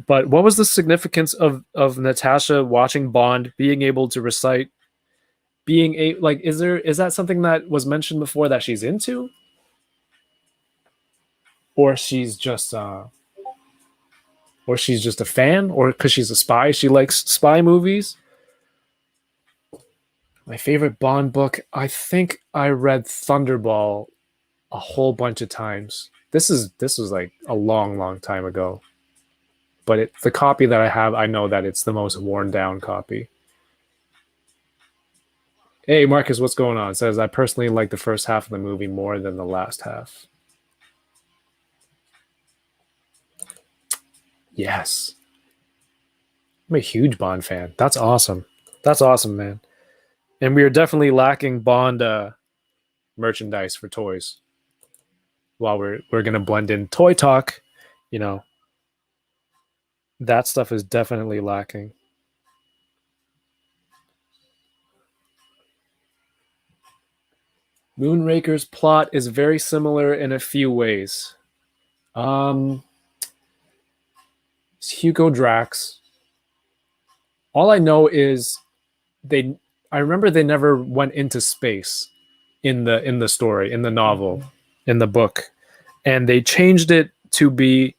But what was the significance of Natasha watching Bond, being able to recite, being a like? Is that something that was mentioned before that she's into, or she's just a fan, or because she's a spy, she likes spy movies? My favorite Bond book, I think I read Thunderball a whole bunch of times. This was like a long time ago, but the copy that I have, I know that it's the most worn down copy. Hey Marcus, what's going on? It says I personally like the first half of the movie more than the last half. Yes, I'm a huge Bond fan. That's awesome. That's awesome, man. And we are definitely lacking Bond merchandise for toys. While we're gonna blend in toy talk, you know, that stuff is definitely lacking. Moonraker's plot is very similar in a few ways. Um, it's Hugo Drax. All I know is they. I remember they never went into space in the story, in the novel, in the book, and they changed it to be.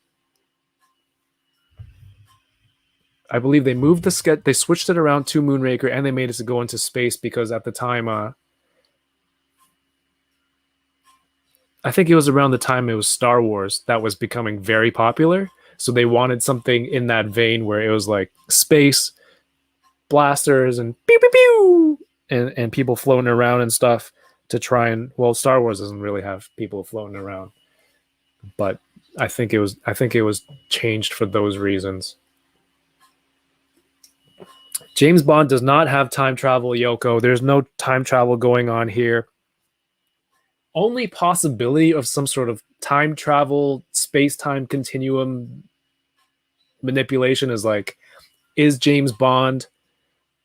I believe they moved the sketch. They switched it around to Moonraker, and they made it to go into space because at the time, I think it was around the time it was Star Wars that was becoming very popular. So they wanted something in that vein where it was like space, blasters, and pew pew pew, and people floating around and stuff to try and, well, Star Wars doesn't really have people floating around, but I think it was changed for those reasons. James Bond does not have time travel, Yoko. There's no time travel going on here. Only possibility of some sort of time travel, space time continuum manipulation is like, is James Bond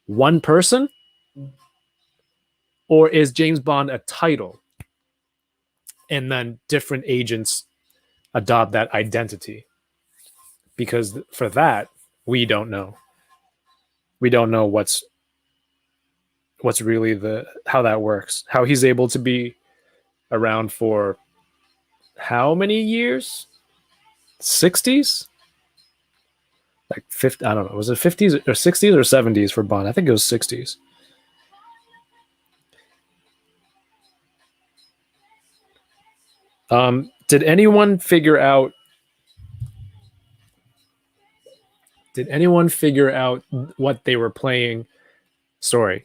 one person, or is James Bond a title and then different agents adopt that identity? Because for that, we don't know. We don't know what's really the how that works. How he's able to be around for how many years? 60s? Like 50, I don't know. Was it 50s or 60s or 70s for Bond? I think it was 60s. Did anyone figure out? Did anyone figure out what they were playing? Sorry,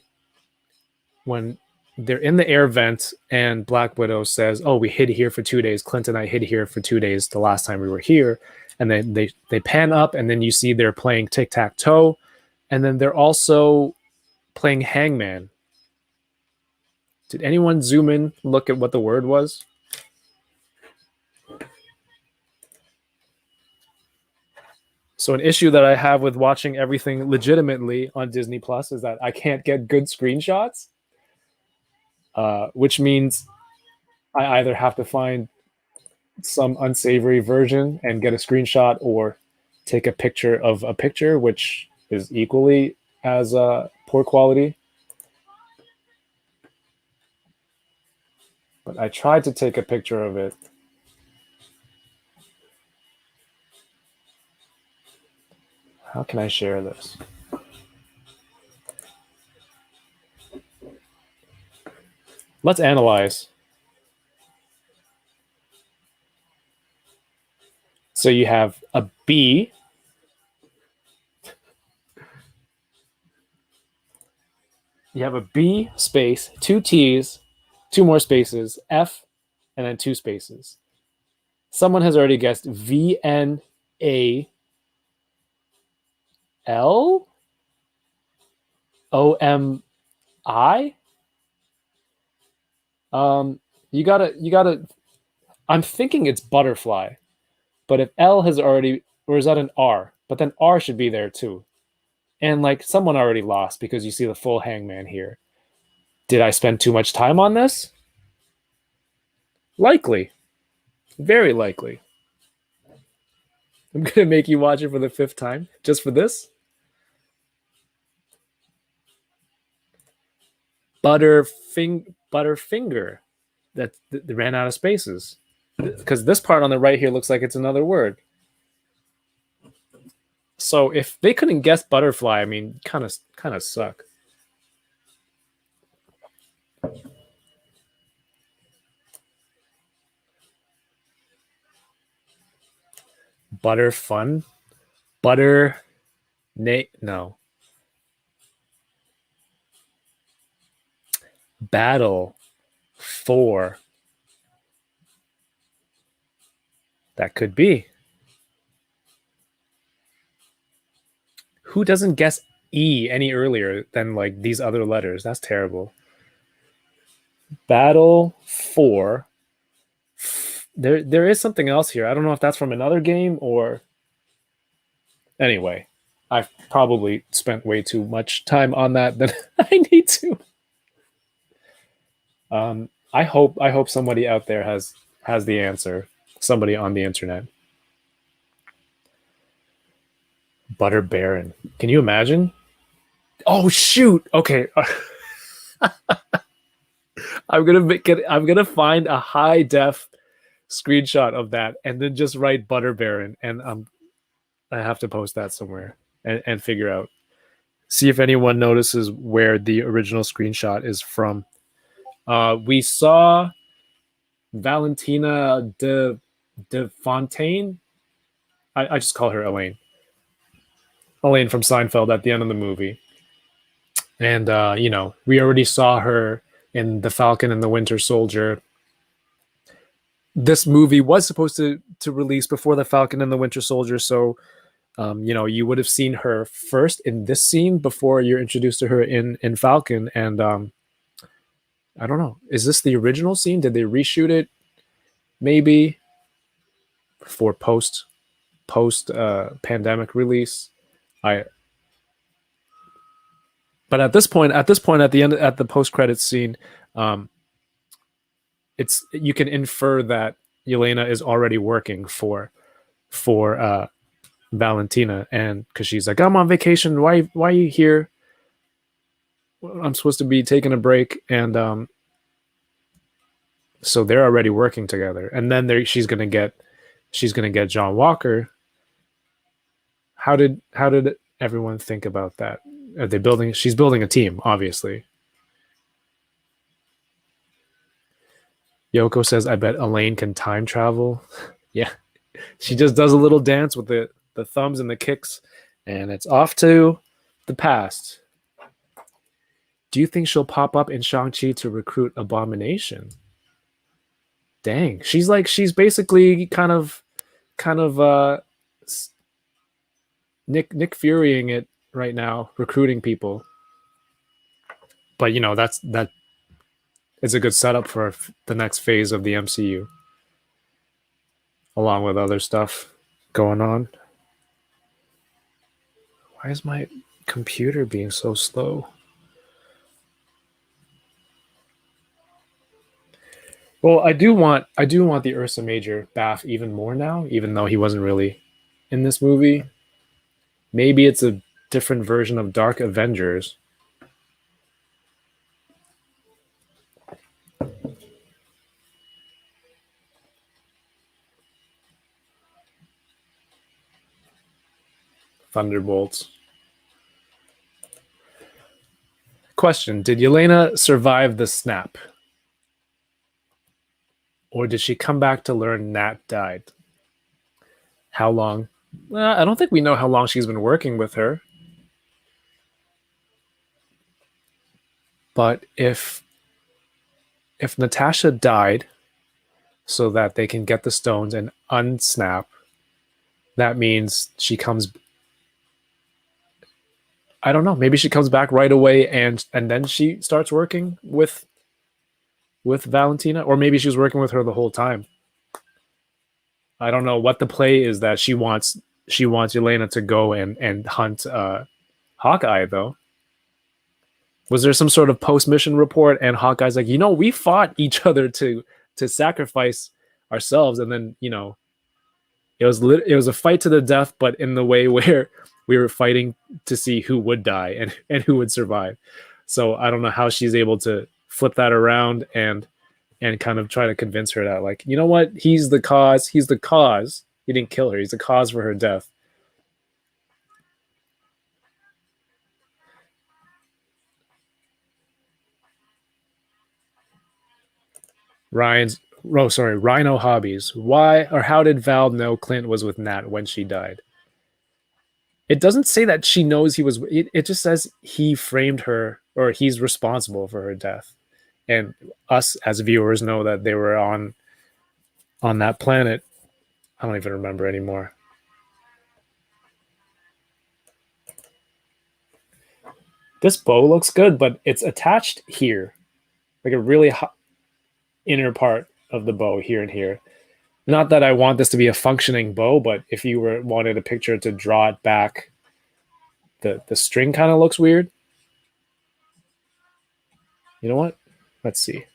when they're in the air vent and Black Widow says, "Oh, we hid here for 2 days. Clint and I hid here for 2 days the last time we were here," and then they pan up and then you see they're playing tic tac toe, and then they're also playing hangman. Did anyone zoom in, look at what the word was? So an issue that I have with watching everything legitimately on Disney Plus is that I can't get good screenshots, which means I either have to find some unsavory version and get a screenshot, or take a picture of a picture, which is equally as poor quality. But I tried to take a picture of it. How can I share this? Let's analyze. So you have a B. You have a B space, two T's, two more spaces, F, and then two spaces. Someone has already guessed VNAL. OMI. You gotta. I'm thinking it's butterfly, but if L has already, or is that an R? But then R should be there too. And like someone already lost because you see the full hangman here. Did I spend too much time on this? Likely. Very likely. I'm gonna make you watch it for the fifth time just for this. Butterfinger. That ran out of spaces. Because this part on the right here looks like it's another word. So if they couldn't guess butterfly, I mean, kind of suck. Butter fun, butter, no. Battle for. That could be. Who doesn't guess E any earlier than like these other letters? That's terrible. Battle for. There is something else here. I don't know if that's from another game or. Anyway, I've probably spent way too much time on that than I need to. I hope somebody out there has the answer. Somebody on the internet. Butter Baron. Can you imagine? Oh shoot! Okay, I'm gonna find a high def screenshot of that and then just write Butter Baron, and I have to post that somewhere and figure out. See if anyone notices where the original screenshot is from. We saw Valentina de Fontaine. I just call her Elaine. Elaine from Seinfeld at the end of the movie. And we already saw her in The Falcon and the Winter Soldier. This movie was supposed to release before The Falcon and the Winter Soldier, so you would have seen her first in this scene before you're introduced to her in Falcon. And I don't know, is this the original scene? Did they reshoot it? Maybe for post pandemic release. But at this point at the end, at the post credits scene, it's, you can infer that Yelena is already working for Valentina, and because she's like, I'm on vacation. Why are you here? I'm supposed to be taking a break, and so they're already working together. And then she's gonna get John Walker. How did everyone think about that? Are they building? She's building a team, obviously. Yoko says, I bet Elaine can time travel. Yeah. She just does a little dance with the thumbs and the kicks, and it's off to the past. Do you think she'll pop up in Shang-Chi to recruit Abomination? Dang. She's basically kind of Nick Furying it right now, recruiting people. But that is a good setup for the next phase of the MCU, along with other stuff going on. Why is my computer being so slow? Well, I do want the Ursa Major bath even more now, even though he wasn't really in this movie. Maybe it's a different version of Dark Avengers. Thunderbolts. Question: did Yelena survive the snap? Or did she come back to learn Nat died? How long? Well, I don't think we know how long she's been working with her. But if Natasha died so that they can get the stones and unsnap, that means she comes. I don't know. Maybe she comes back right away and then she starts working with Valentina, or maybe she was working with her the whole time. I don't know what the play is that she wants Yelena to go and hunt Hawkeye though. Was there some sort of post mission report and Hawkeye's like, we fought each other to sacrifice ourselves, and then it was a fight to the death, but in the way where we were fighting to see who would die and who would survive. So I don't know how she's able to flip that around and kind of try to convince her that, like, you know what, he's the cause. He's the cause. He didn't kill her. He's the cause for her death. Rhino hobbies. Why or how did Val know Clint was with Nat when she died? It doesn't say that she knows he was. It just says he framed her, or he's responsible for her death, and us as viewers know that they were on that planet. I don't even remember anymore. This bow looks good, but it's attached here, like a really inner part of the bow here and here. Not that I want this to be a functioning bow, but if you wanted a picture to draw it back, the string kind of looks weird. You know what? Let's see.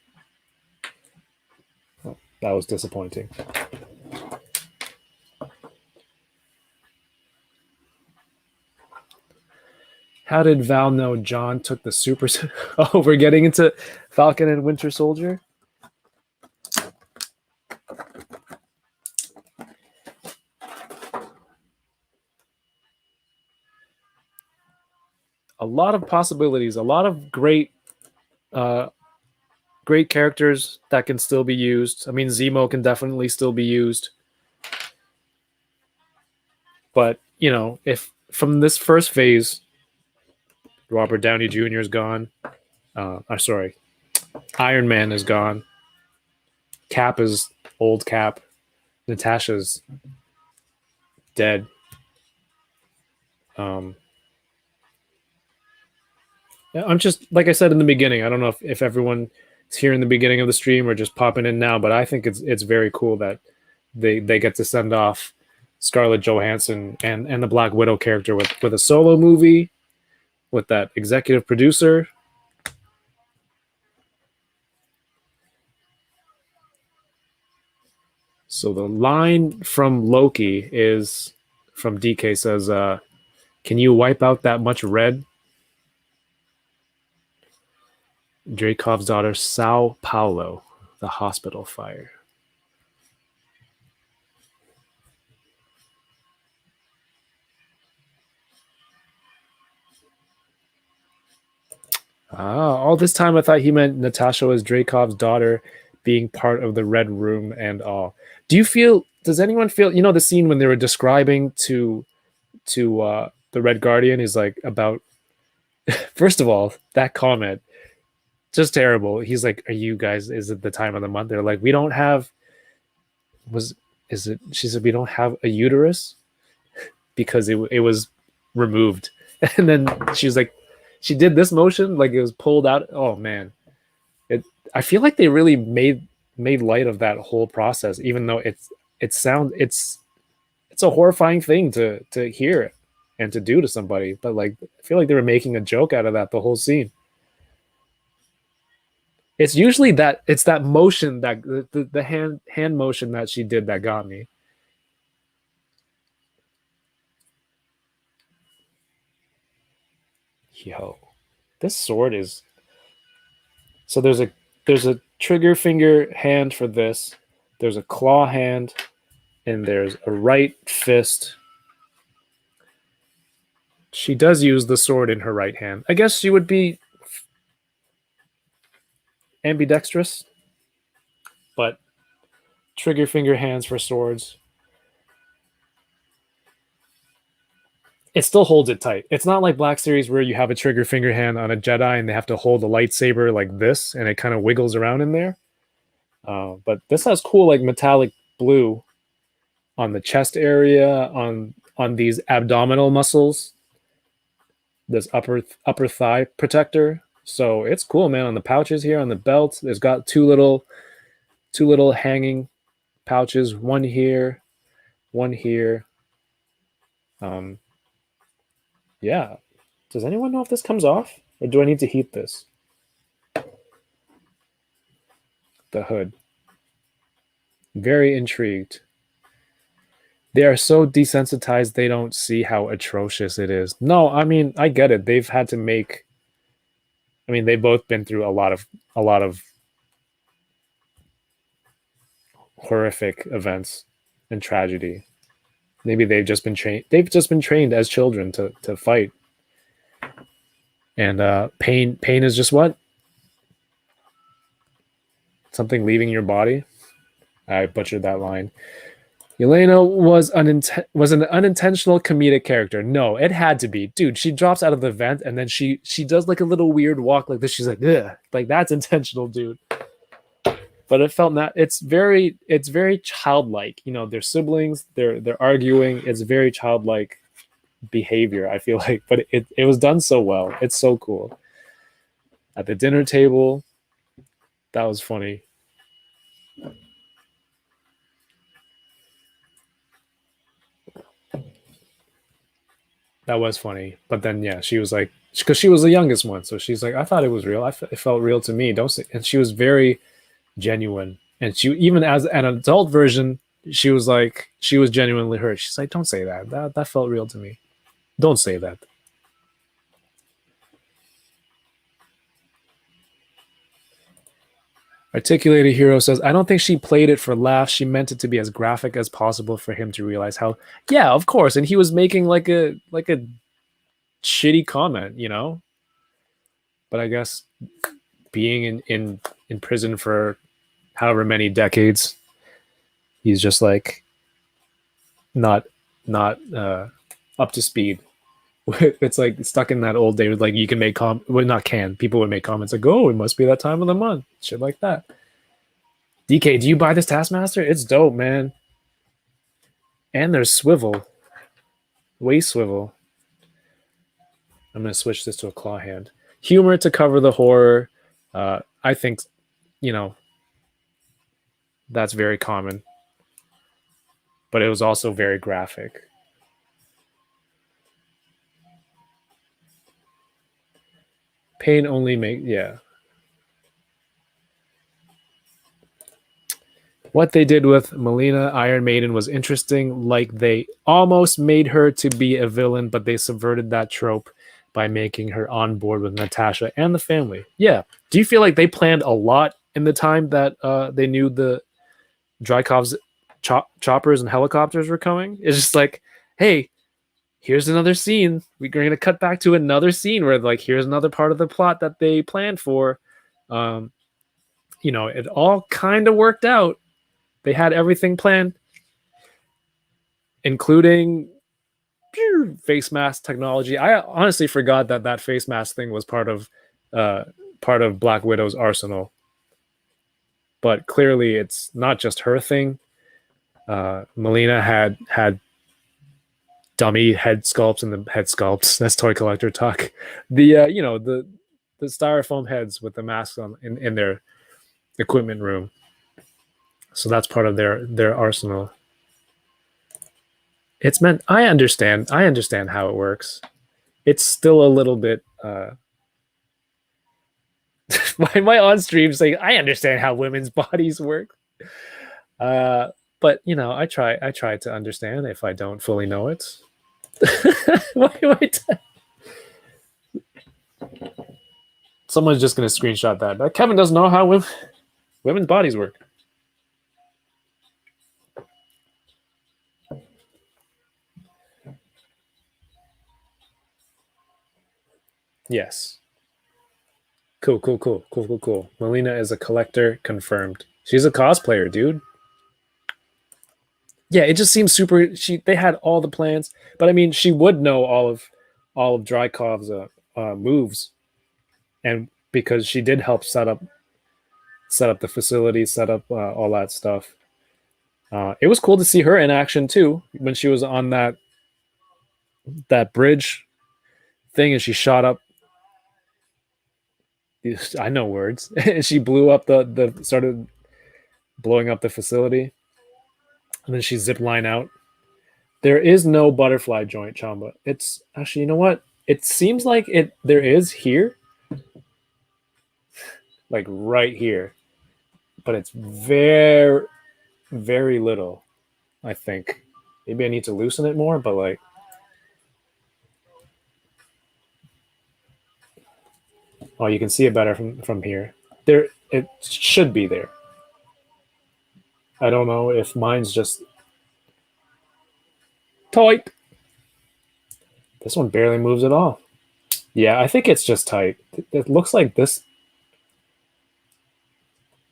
Oh, that was disappointing. How did Val know John took the super? Oh, we're getting into Falcon and Winter Soldier. A lot of possibilities, a lot of great characters that can still be used. I mean, Zemo can definitely still be used. But, if from this first phase, Robert Downey Jr. is gone. Sorry, Iron Man is gone. Cap is old Cap. Natasha's dead. I'm just, like I said in the beginning, I don't know if everyone is here in the beginning of the stream or just popping in now, but I think it's very cool that they get to send off Scarlett Johansson and the Black Widow character with a solo movie, with that executive producer. So the line from Loki is, from DK, says, can you wipe out that much red? Dreykov's daughter, Sao Paulo, the hospital fire. All this time I thought he meant Natasha was Dreykov's daughter being part of the Red Room and all. Does anyone feel, the scene when they were describing to the Red Guardian is like about, first of all, that comment, just terrible. He's like, are you guys, is it the time of the month? They're like, we don't have, she said, we don't have a uterus because it was removed. And then she's like, she did this motion, like it was pulled out. Oh man. I feel like they really made light of that whole process, even though it's a horrifying thing to hear. and to do to somebody. But like, I feel like they were making a joke out of that the whole scene. It's usually that it's that motion that the hand motion that she did that got me. Yo, this sword is so there's a trigger finger hand for this. There's a claw hand, and there's a right fist. She does use the sword in her right hand. I guess she would be ambidextrous, but trigger finger hands for swords. It still holds it tight. It's not like Black Series where you have a trigger finger hand on a Jedi and they have to hold a lightsaber like this and it kind of wiggles around in there. But this has cool like metallic blue on the chest area, on these abdominal muscles, this upper thigh protector. So it's cool, man. On the pouches here, on the belt, there's got two little hanging pouches. One here, one here. Yeah. Does anyone know if this comes off, or do I need to heat this? The hood. Very intrigued. They are so desensitized they don't see how atrocious it is. No, I mean, I get it. They've had to make I mean, they've both been through a lot of horrific events and tragedy. Maybe they've just been trained as children to fight. And pain is just what? Something leaving your body. I butchered that line. Yelena was an unintentional comedic character. No, it had to be. Dude, she drops out of the vent and then she does like a little weird walk like this. She's like, ugh. Like that's intentional, dude. But it felt not it's very childlike. You know, they're siblings, they're arguing. It's very childlike behavior, I feel like. But it was done so well. It's so cool. At the dinner table, that was funny. That was funny. But then, yeah, she was like, because she was the youngest one, so she's like, I thought it was real. It felt real to me. Don't say. And she was very genuine. And she even as an adult version, she was like, she was genuinely hurt. She's like, don't say that. That felt real to me. Don't say that. Articulated Hero says, I don't think she played it for laughs. She meant it to be as graphic as possible for him to realize how. Yeah, of course. And he was making like a shitty comment, you know. But I guess being in prison for however many decades, he's just like not up to speed. It's like stuck in that old day. Like you can make people would make comments like, "Oh, it must be that time of the month," shit like that. DK, do you buy this Taskmaster? It's dope, man. And there's swivel, waist swivel. I'm gonna switch this to a claw hand. Humor to cover the horror. I think, you know, that's very common, but it was also very graphic. Pain only make yeah. What they did with Melina Iron Maiden was interesting. Like they almost made her to be a villain, but they subverted that trope by making her on board with Natasha and the family. Yeah. Do you feel like they planned a lot in the time that they knew the Drykov's choppers and helicopters were coming? It's just like, hey, here's another scene. We're going to cut back to another scene where like here's another part of the plot that they planned for. You know, it all kind of worked out. They had everything planned, including face mask technology. I honestly forgot that face mask thing was part of Black Widow's arsenal. But clearly, it's not just her thing. Melina had dummy head sculpts and the head sculpts. That's toy collector talk. The you know the styrofoam heads with the masks on in their equipment room. So that's part of their arsenal. It's meant. I understand. I understand how it works. It's still a little bit. Why am I on stream saying I understand how women's bodies work? Uh, but you know, I try. I try to understand if I don't fully know it. Why am I? Someone's just gonna screenshot that. But Kevin doesn't know how women's bodies work. Yes. Cool, cool, cool, cool, cool, cool. Melina is a collector, confirmed. She's a cosplayer, dude. Yeah, it just seems super. They had all the plans, but I mean, she would know all of Drykov's moves, and because she did help set up the facility, set up all that stuff. It was cool to see her in action too when she was on that bridge thing and she shot up. I know words. She blew up the started blowing up the facility, and then she zip line out. There is no butterfly joint, Chamba. It's actually, you know what? It seems like it there is here, like right here, but it's very, very little. I think maybe I need to loosen it more, but like, oh, you can see it better from here. There, it should be there. I don't know if mine's just tight. This one barely moves at all. Yeah, I think it's just tight. It looks like this.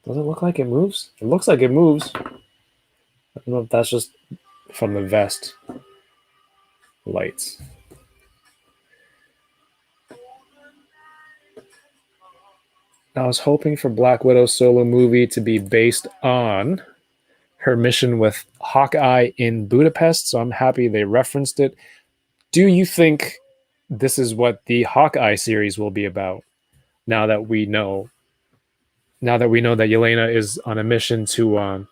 Does it look like it moves? It looks like it moves. I don't know if that's just from the vest lights. I was hoping for Black Widow's solo movie to be based on her mission with Hawkeye in Budapest, so I'm happy they referenced it. Do you think this is what the Hawkeye series will be about? Now that we know, that Yelena is on a mission to,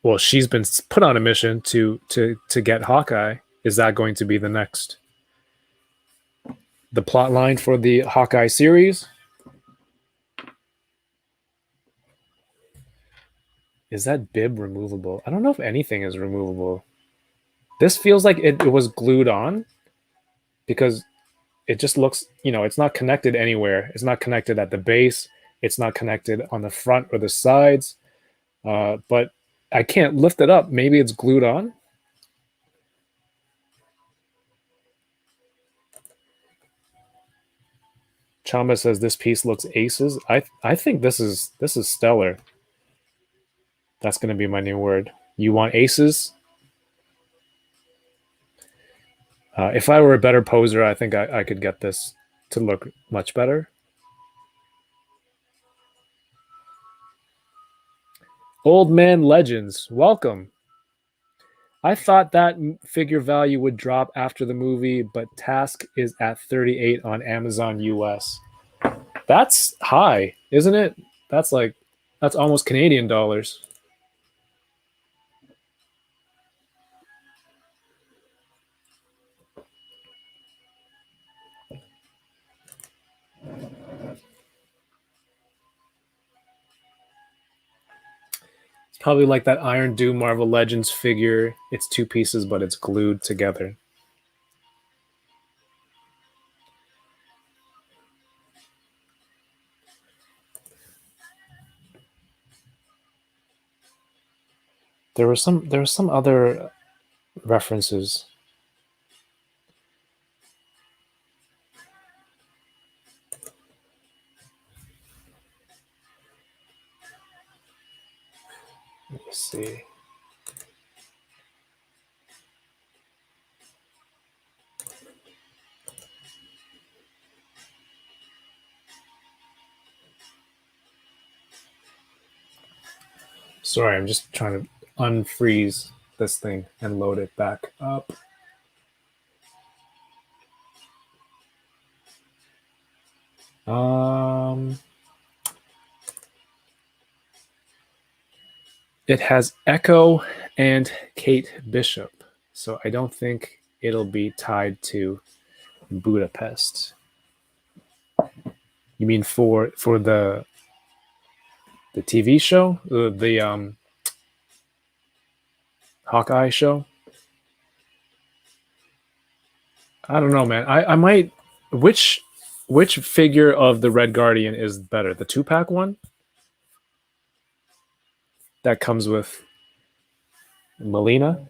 well, she's been put on a mission to get Hawkeye. Is that going to be the plot line for the Hawkeye series? Is that bib removable? I don't know if anything is removable. This feels like it was glued on because it just looks, it's not connected anywhere. It's not connected at the base. It's not connected on the front or the sides. But I can't lift it up. Maybe it's glued on. Chamba says this piece looks aces. I think this is stellar. That's going to be my new word. You want aces? If I were a better poser, I think I could get this to look much better. Old Man Legends, welcome. I thought that figure value would drop after the movie, but Task is at 38 on Amazon US. That's high, isn't it? That's almost Canadian dollars. It's probably like that Iron Doom Marvel Legends figure. It's two pieces, but it's glued together. There were some other references. Let me see. Sorry, I'm just trying to unfreeze this thing and load it back up. Um, It has Echo and Kate Bishop, so I don't think it'll be tied to Budapest. You mean for the TV show, the Hawkeye show? I don't know, man. I might. Which figure of the Red Guardian is better? The 2-pack one that comes with Melina.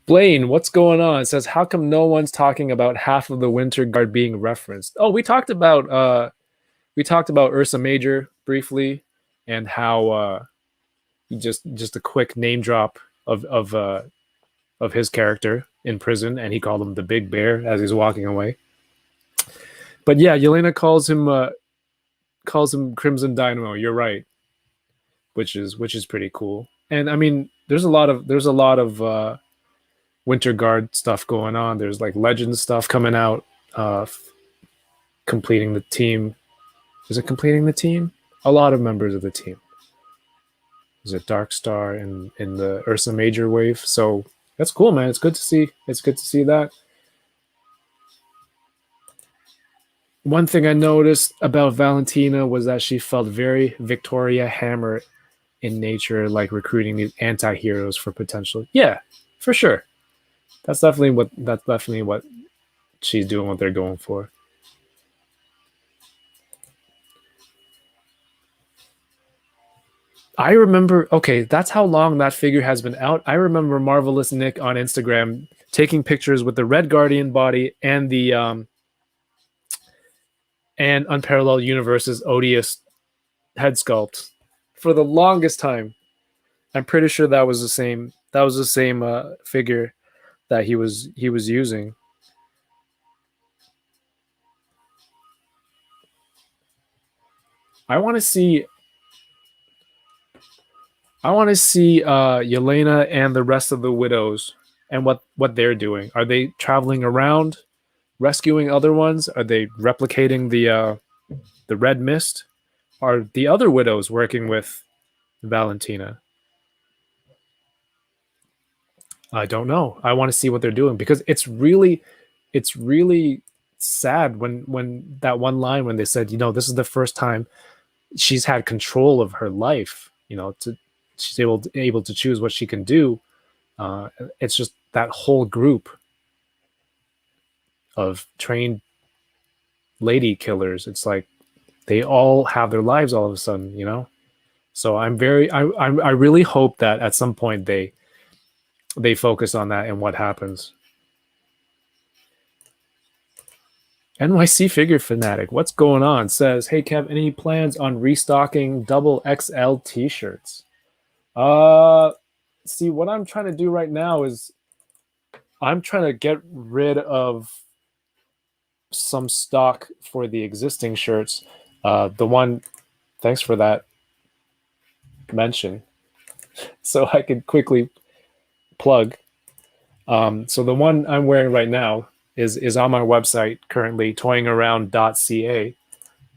Blaine, what's going on? It says, how come no one's talking about half of the Winter Guard being referenced? Oh, we talked about Ursa Major briefly, and how just a quick name drop of his character in prison, and he called him the Big Bear as he's walking away. But yeah, Yelena calls him Crimson Dynamo. You're right, which is pretty cool. And I mean, there's a lot of Winter Guard stuff going on. There's like Legends stuff coming out, completing the team. Is it completing the team? A lot of members of the team. Is it Dark Star in the Ursa Major wave? So that's cool, man. It's good to see. It's good to see that. One thing I noticed about Valentina was that she felt very Victoria Hammer in nature, like recruiting these anti-heroes for potential. Yeah, for sure. That's definitely what she's doing, what they're going for. I remember, okay, that's how long that figure has been out. I remember Marvelous Nick on Instagram taking pictures with the Red Guardian body and the and Unparalleled Universe's Odious head sculpt for the longest time. I'm pretty sure that was the same figure that he was using. I want to see Yelena and the rest of the widows and what they're doing. Are they traveling around rescuing other ones? Are they replicating the Red Mist? Are the other widows working with Valentina? I don't know. I want to see what they're doing, because it's really sad when that one line when they said, this is the first time she's had control of her life, she's able to choose what she can do. It's just that whole group of trained lady killers. It's like they all have their lives all of a sudden. So I really hope that at some point they focus on that and what happens. NYC Figure Fanatic, what's going on? Says, hey Kev, any plans on restocking double XL t-shirts? See, what I'm trying to do right now is I'm trying to get rid of some stock for the existing shirts. The one, thanks for that mention, so I could quickly plug. So the one I'm wearing right now is on my website currently, toyingaround.ca.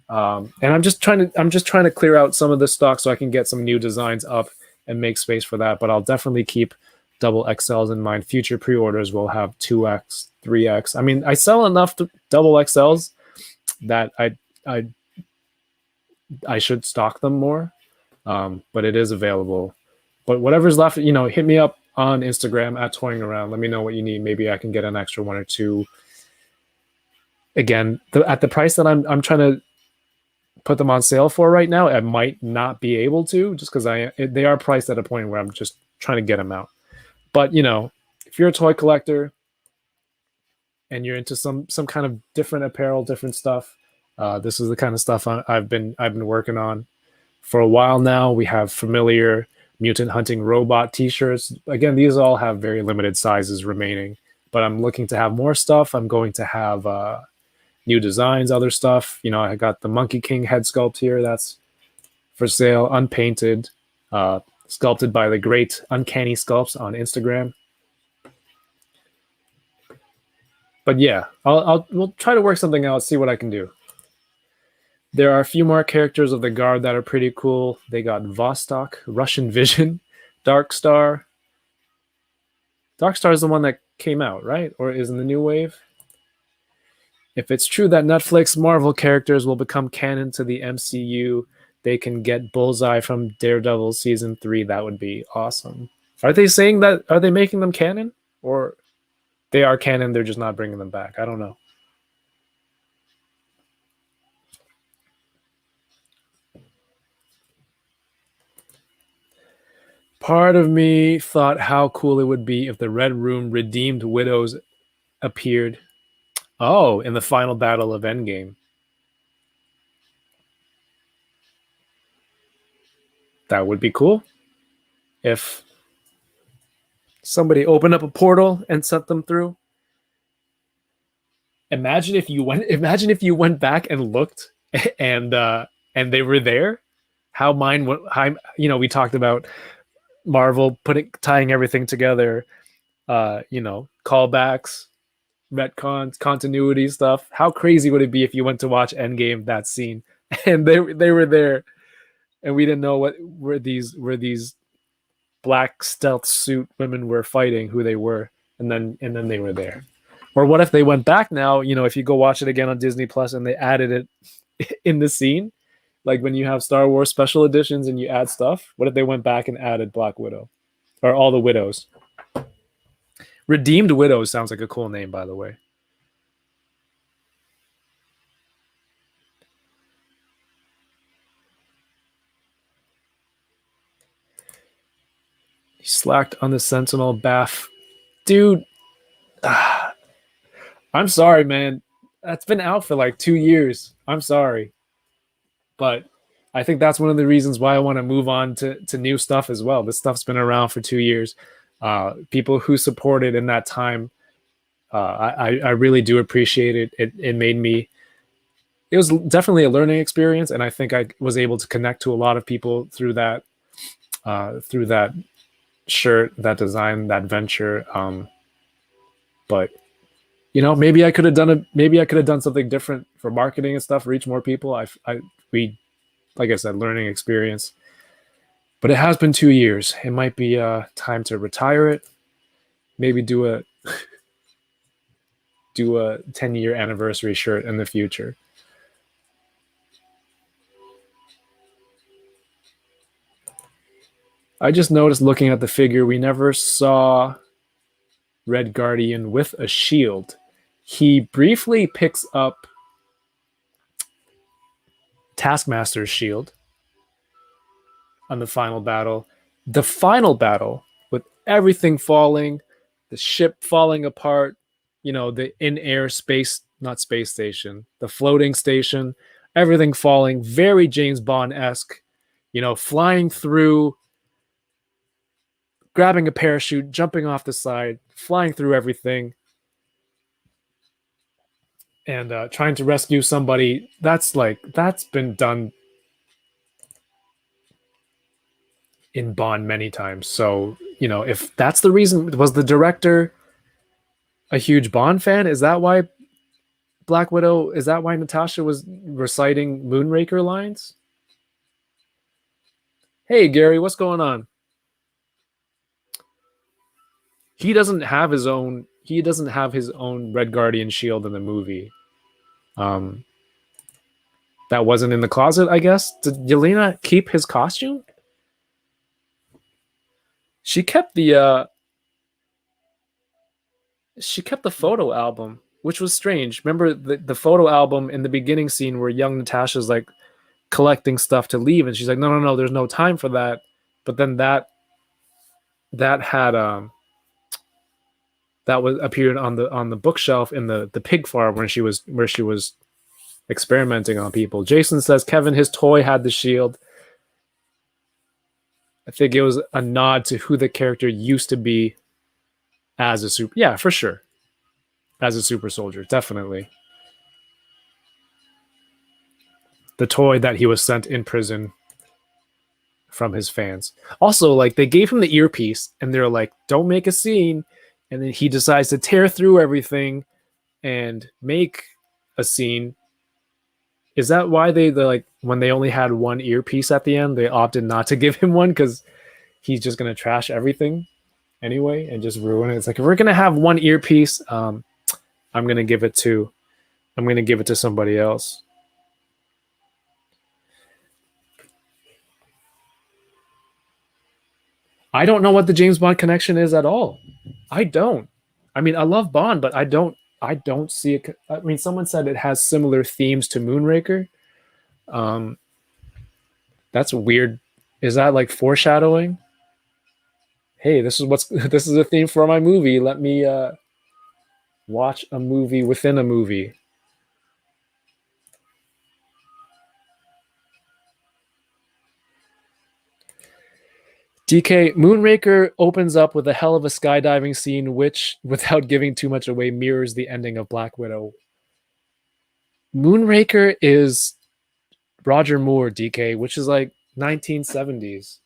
And I'm just trying to clear out some of the stock so I can get some new designs up and make space for that. But I'll definitely keep double XLs in mind. Future pre-orders will have 2X, 3X. I mean, I sell enough double XLs that I should stock them more. But it is available. But whatever's left, hit me up on Instagram at Toying Around. Let me know what you need. Maybe I can get an extra one or two. Again, at the price that I'm trying to put them on sale for right now, I might not be able to, just because they are priced at a point where I'm just trying to get them out. But if you're a toy collector and you're into some kind of different apparel, different stuff, this is the kind of stuff I've been working on for a while now. We have familiar Mutant Hunting Robot t-shirts. Again, these all have very limited sizes remaining, but I'm looking to have more stuff. I'm going to have new designs, other stuff. I got the Monkey King head sculpt here. That's for sale, unpainted, sculpted by the great Uncanny Sculpts on Instagram. But yeah, we'll try to work something out, see what I can do. There are a few more characters of the guard that are pretty cool. They got Vostok, Russian Vision, Darkstar. Darkstar is the one that came out, right? Or is in the new wave? If it's true that Netflix Marvel characters will become canon to the MCU, they can get Bullseye from Daredevil season 3. That would be awesome. Are they saying that? Are they making them canon? Or they are canon, they're just not bringing them back? I don't know. Part of me thought how cool it would be if the Red Room redeemed widows appeared. Oh, in the final battle of Endgame. That would be cool. If somebody opened up a portal and sent them through. Imagine if you went back and looked and they were there. How we talked about Marvel tying everything together, callbacks, retcons, continuity stuff. How crazy would it be if you went to watch Endgame, that scene, and they were there, and we didn't know what were these black stealth suit women were fighting, who they were, and then they were there. Or what if they went back now? If you go watch it again on Disney Plus and they added it in the scene, like when you have Star Wars special editions and you add stuff. What if they went back and added Black Widow, or all the widows? Redeemed Widows sounds like a cool name, by the way. He slacked on the Sentinel Baff. Dude, I'm sorry, man. That's been out for like 2 years. I'm sorry. But I think that's one of the reasons why I want to move on to new stuff as well. This stuff's been around for 2 years. People who supported in that time, I really do appreciate it. It made me. It was definitely a learning experience, and I think I was able to connect to a lot of people through that shirt, that design, that venture. But maybe I could have done something different for marketing and stuff, reach more people. We, like I said, learning experience. But it has been 2 years. It might be time to retire it. Maybe do a 10-year anniversary shirt in the future. I just noticed looking at the figure, we never saw Red Guardian with a shield. He briefly picks up Taskmaster's shield on the final battle. The final battle, with everything falling, the ship falling apart, the in-air space, not space station, the floating station, everything falling, very James Bond-esque, flying through, grabbing a parachute, jumping off the side, flying through everything, and trying to rescue somebody. That's been done in Bond many times. So, if that's the reason, was the director a huge Bond fan? Is that why Natasha was reciting Moonraker lines? Hey, Gary, what's going on? He doesn't have his own Red Guardian shield in the movie. That wasn't in the closet, I guess. Did Yelena keep his costume? She kept the photo album, which was strange. Remember the photo album in the beginning scene where young Natasha's like collecting stuff to leave, and she's like, no, there's no time for that. But then that had that was appeared on the bookshelf in the pig farm where she was experimenting on people. Jason says, Kevin, his toy had the shield. I think it was a nod to who the character used to be as a super. Yeah, for sure. As a super soldier, definitely. The toy that he was sent in prison from his fans. Also, like, they gave him the earpiece and they're like, don't make a scene. And then he decides to tear through everything and make a scene. Is that why they like when they only had one earpiece at the end, they opted not to give him one because he's just gonna trash everything anyway and just ruin it? It's like if we're gonna have one earpiece, I'm gonna give it to I'm gonna give it to somebody else. I don't know what the James Bond connection is at all. I don't. I mean, I love Bond, but I don't see it. I mean, someone said it has similar themes to Moonraker. Um, that's weird. Is that like foreshadowing? Hey, this is what's this is a theme for my movie. Let me watch a movie within a movie. DK Moonraker opens up with a hell of a skydiving scene, which, without giving too much away, mirrors the ending of Black Widow. Moonraker is Roger Moore, DK, which is like 1970s.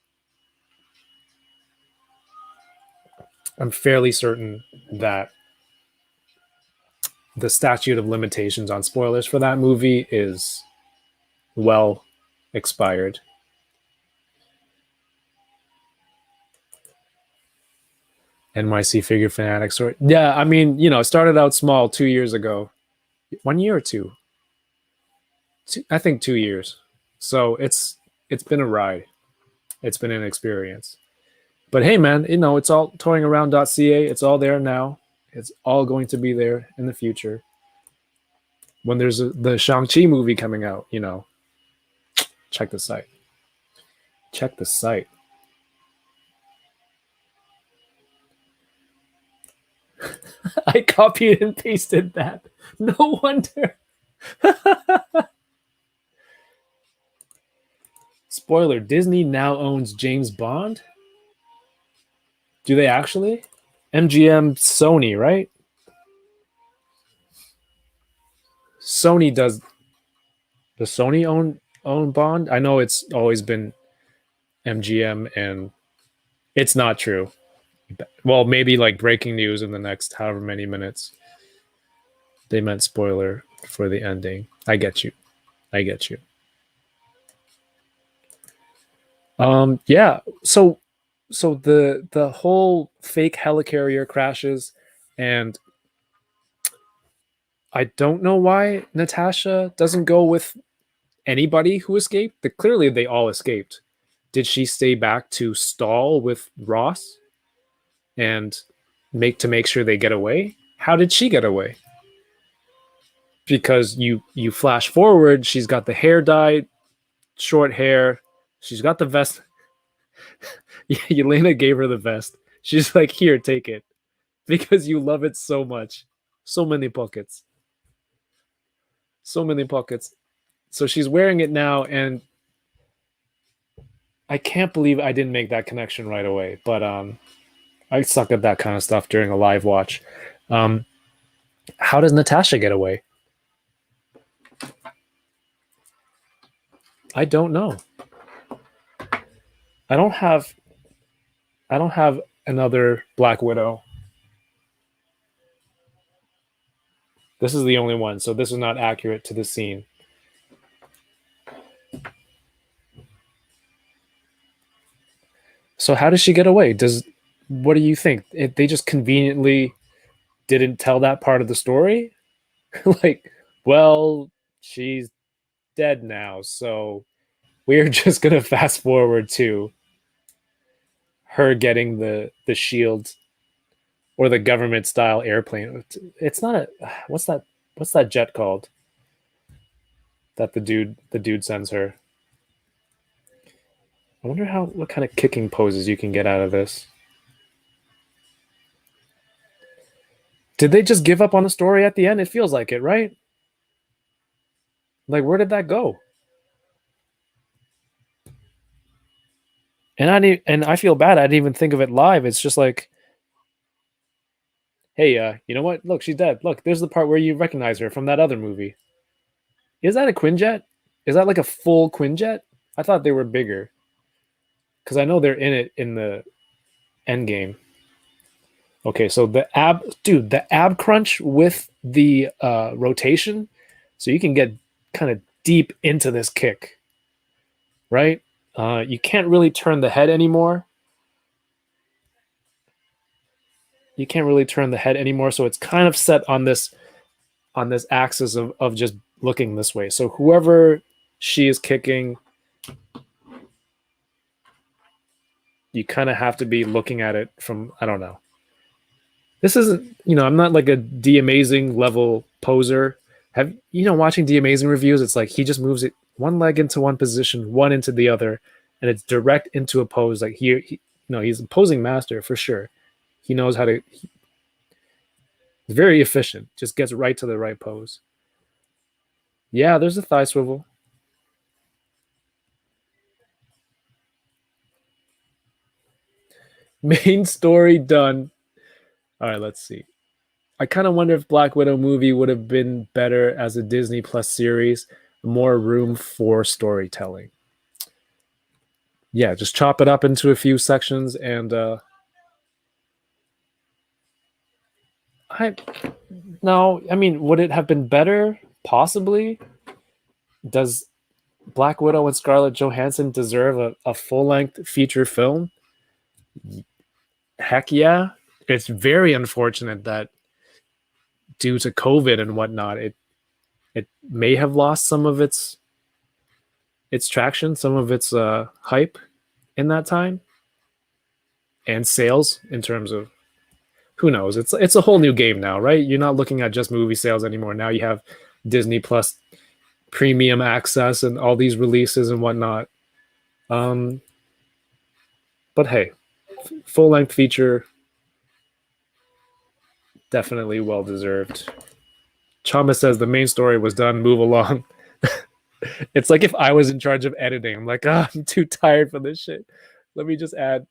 I'm fairly certain that the statute of limitations on spoilers for that movie is well expired. NYC Figure Fanatics, or yeah, I mean, it started out small 2 years ago, 1 year or two. I think 2 years. So it's been a ride. It's been an experience. But hey, man, it's all touringaround.ca. It's all there now. It's all going to be there in the future. When there's the Shang-Chi movie coming out, check the site. Check the site. I copied and pasted that. No wonder. Spoiler, Disney now owns James Bond? Do they actually? MGM Sony, right? Sony does Sony own Bond? I know it's always been MGM, and it's not true. Well, maybe like breaking news in the next however many minutes. They meant spoiler for the ending. I get you. Yeah. So the whole fake helicarrier crashes, and I don't know why Natasha doesn't go with anybody who escaped. Clearly, they all escaped. Did she stay back to stall with Ross and make sure they get away? How did she get away? Because you flash forward, she's got the hair dyed, short hair. She's got the vest. Yelena gave her the vest. She's like, here, take it, because you love it so much. So many pockets. So many pockets. So she's wearing it now, and I can't believe I didn't make that connection right away. But I suck at that kind of stuff during a live watch. How does Natasha get away? I don't know. I don't have another Black Widow. This is the only one, so this is not accurate to the scene. So how does she get away? What do you think? They just conveniently didn't tell that part of the story? Like, well, she's dead now, so we're just gonna fast forward to her getting the shield or the government style airplane. It's not a what's that jet called that the dude sends her. I wonder what kind of kicking poses you can get out of this. Did they just give up on the story at the end? It feels like it, right? Like, where did that go? And I feel bad. I didn't even think of it live. It's just like, hey, you know what? Look, she's dead. Look, there's the part where you recognize her from that other movie. Is that a Quinjet? Is that like a full Quinjet? I thought they were bigger, because I know they're in it in the end game. Okay, so the ab crunch with the rotation, so you can get kind of deep into this kick, right? You can't really turn the head anymore. So it's kind of set on this axis of just looking this way. So whoever she is kicking, you kind of have to be looking at it from, I don't know. This isn't, I'm not like a D Amazing level poser. Have watching D Amazing reviews, it's like he just moves it one leg into one position, one into the other, and it's direct into a pose. Like he's a posing master for sure. He knows how to. He's very efficient. Just gets right to the right pose. Yeah, there's a thigh swivel. Main story done. All right, let's see. I kind of wonder if Black Widow movie would have been better as a Disney Plus series, more room for storytelling. Yeah, just chop it up into a few sections and would it have been better? Possibly. Does Black Widow and Scarlett Johansson deserve a full-length feature film? Heck yeah. It's very unfortunate that due to COVID and whatnot, it may have lost some of its traction, some of its hype in that time, and sales in terms of who knows. It's a whole new game now, right? You're not looking at just movie sales anymore. Now you have Disney Plus premium access and all these releases and whatnot. But hey, full-length feature, definitely well deserved. Chama says the main story was done. Move along. It's like if I was in charge of editing. I'm like, I'm too tired for this shit. Let me just add.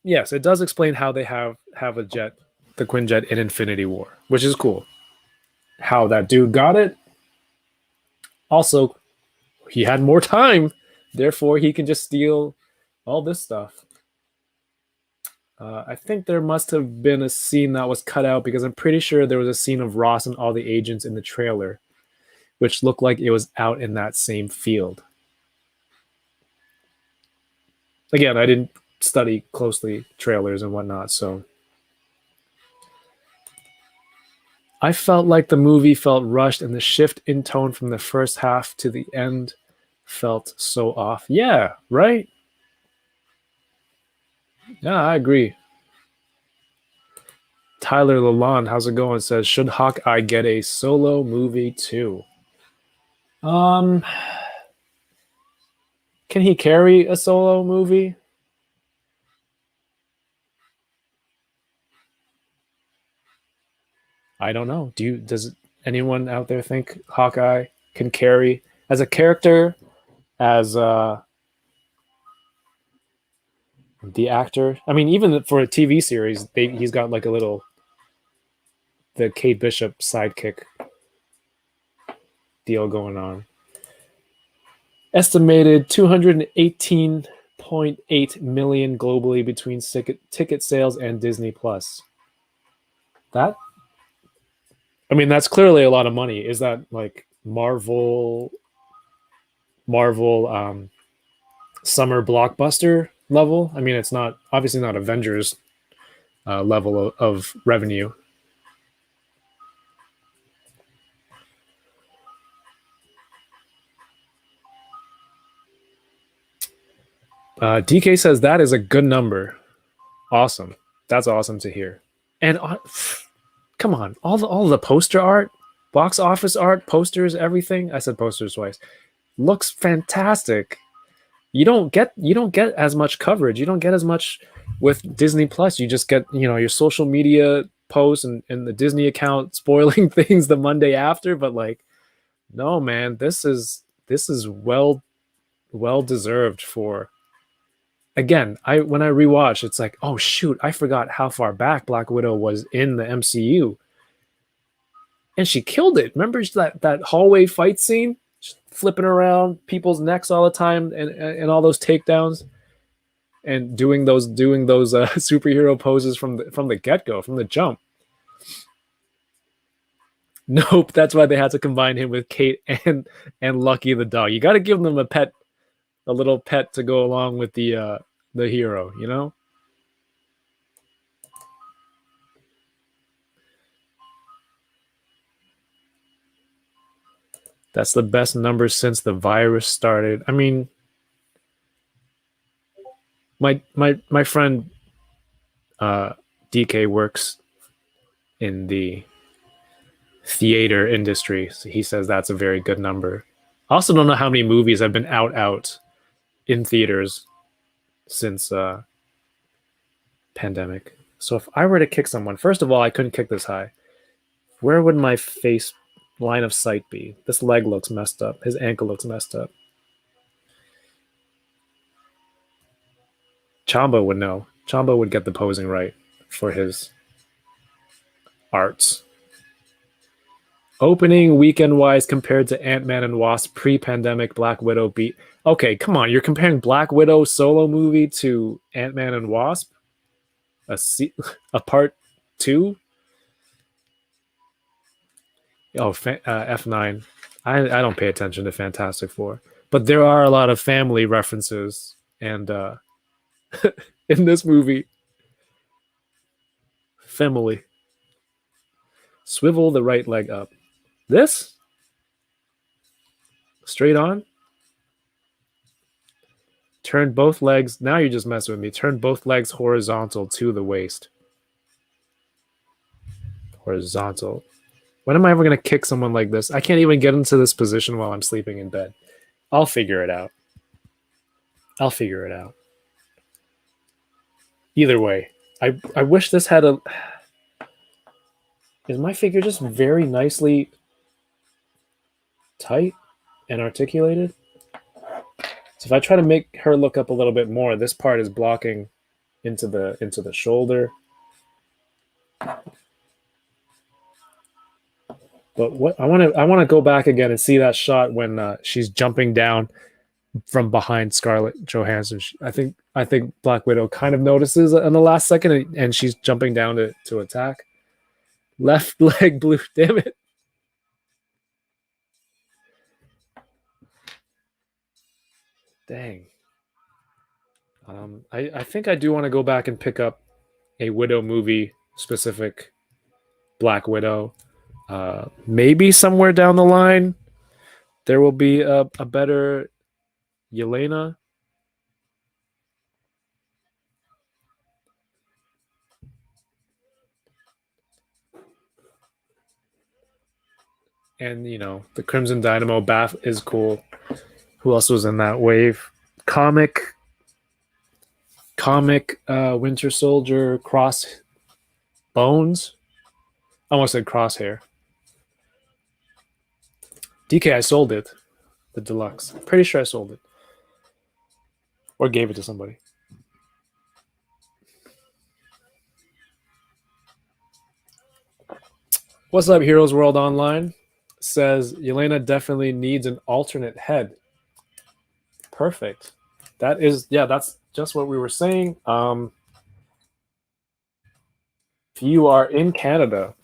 Yes, it does explain how they have a jet, the Quinjet in Infinity War, which is cool. How that dude got it. Also, he had more time, therefore he can just steal all this stuff. I think there must have been a scene that was cut out because I'm pretty sure there was a scene of Ross and all the agents in the trailer, which looked like it was out in that same field. Again, I didn't study closely trailers and whatnot, so I felt like the movie felt rushed and the shift in tone from the first half to the end felt so off. Yeah, right? Yeah, I agree. Tyler Lalonde, how's it going? Says, should Hawkeye get a solo movie too? Can he carry a solo movie? I don't know. Does anyone out there think Hawkeye can carry as a character, as the actor? I mean, even for a TV series, he's got like a little the Kate Bishop sidekick deal going on. Estimated 218.8 million globally between ticket sales and Disney Plus. That's clearly a lot of money. Is that like Marvel summer blockbuster level? I mean, it's not obviously not Avengers level of revenue. DK says that is a good number. Awesome. That's awesome to hear. And come on, all the poster art, box office art, posters, everything. I said posters twice. Looks fantastic. You don't get as much coverage. You don't get as much with Disney Plus. You just get, your social media posts and the Disney account spoiling things the Monday after. But like, no, man, this is well deserved for. Again, when I rewatch, it's like, oh shoot, I forgot how far back Black Widow was in the MCU, and she killed it. Remember that hallway fight scene, just flipping around people's necks all the time, and all those takedowns, and doing those superhero poses from the get go, from the jump. Nope, that's why they had to combine him with Kate and Lucky the dog. You got to give them a pet, a little pet to go along with the hero, you know? That's the best number since the virus started. I mean, my friend DK works in the theater industry. So he says that's a very good number. I also don't know how many movies have been out in theaters since pandemic. So if I were to kick someone, first of all, I couldn't kick this high. Where would my face line of sight be? This leg looks messed up. His ankle looks messed up. Chamba would know. Chamba would get the posing right for his arts. Opening weekend wise compared to Ant-Man and Wasp pre-pandemic Black Widow beat. Okay, come on. You're comparing Black Widow solo movie to Ant-Man and Wasp? A part 2? Oh, F9. I don't pay attention to Fantastic Four. But there are a lot of family references and in this movie. Family. Swivel the right leg up. This? Straight on? Turn both legs. Now you're just messing with me. Turn both legs horizontal to the waist. Horizontal. When am I ever going to kick someone like this? I can't even get into this position while I'm sleeping in bed. I'll figure it out. I'll figure it out. Either way, I wish this had a... Is my figure just very nicely tight and articulated? So if I try to make her look up a little bit more, this part is blocking into the shoulder. But what I want to go back again and see that shot when she's jumping down from behind Scarlett Johansson. I think Black Widow kind of notices in the last second, and she's jumping down to attack. Left leg blue, damn it. Dang. I think I do want to go back and pick up a Widow movie specific Black Widow. Maybe somewhere down the line there will be a better Yelena. And you know, the Crimson Dynamo Bath is cool. Who else was in that wave? Comic Winter Soldier, Cross Bones. I almost said Crosshair. DK, I sold it. The deluxe. Pretty sure I sold it. Or gave it to somebody. What's up, Heroes World Online? Says Yelena definitely needs an alternate head. Perfect. That's just what we were saying. If you are in Canada,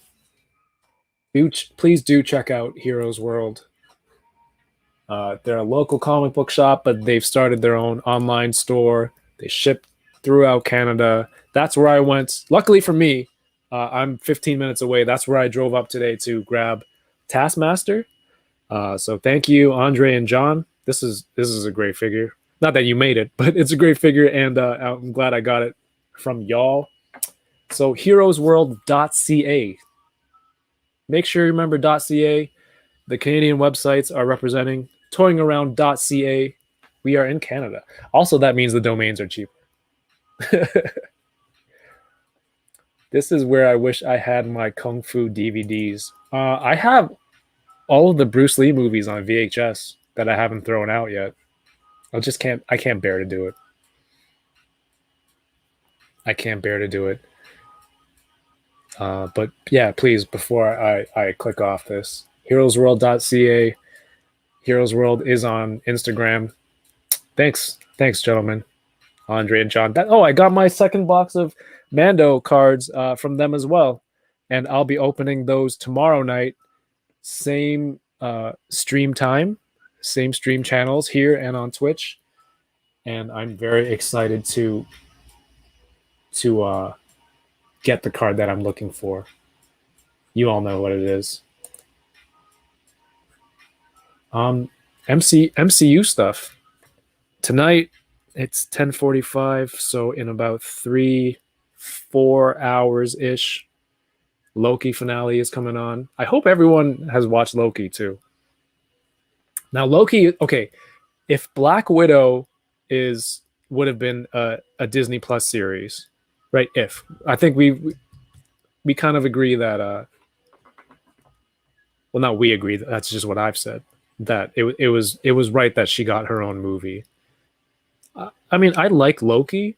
please do check out Heroes World. They're a local comic book shop, but they've started their own online store. They ship throughout Canada. That's where I went. Luckily for me, I'm 15 minutes away. That's where I drove up today to grab Taskmaster. So thank you, Andre and John. This is a great figure. Not that you made it, but it's a great figure, and I'm glad I got it from y'all. So heroesworld.ca. Make sure you remember .ca. The Canadian websites are representing toyingaround.ca. We are in Canada. Also, that means the domains are cheaper. This is where I wish I had my Kung Fu DVDs. I have all of the Bruce Lee movies on VHS that I haven't thrown out yet. I can't bear to do it. I can't bear to do it. But yeah, please, before I click off this, heroesworld.ca. Heroes World is on Instagram. Thanks, gentlemen, Andre and John. I got my second box of Mando cards from them as well, and I'll be opening those tomorrow night same stream time, same stream channels here and on Twitch, and I'm very excited to get the card that I'm looking for. You all know what it is. MCU stuff tonight. It's 10:45, so in about 3-4 hours ish, Loki finale is coming on. I hope everyone has watched Loki too. Now Loki, okay, if Black Widow would have been a Disney Plus series, right? If I think we kind of agree that well, not we agree, that's just what I've said, that it was right that she got her own movie. I mean, I like Loki.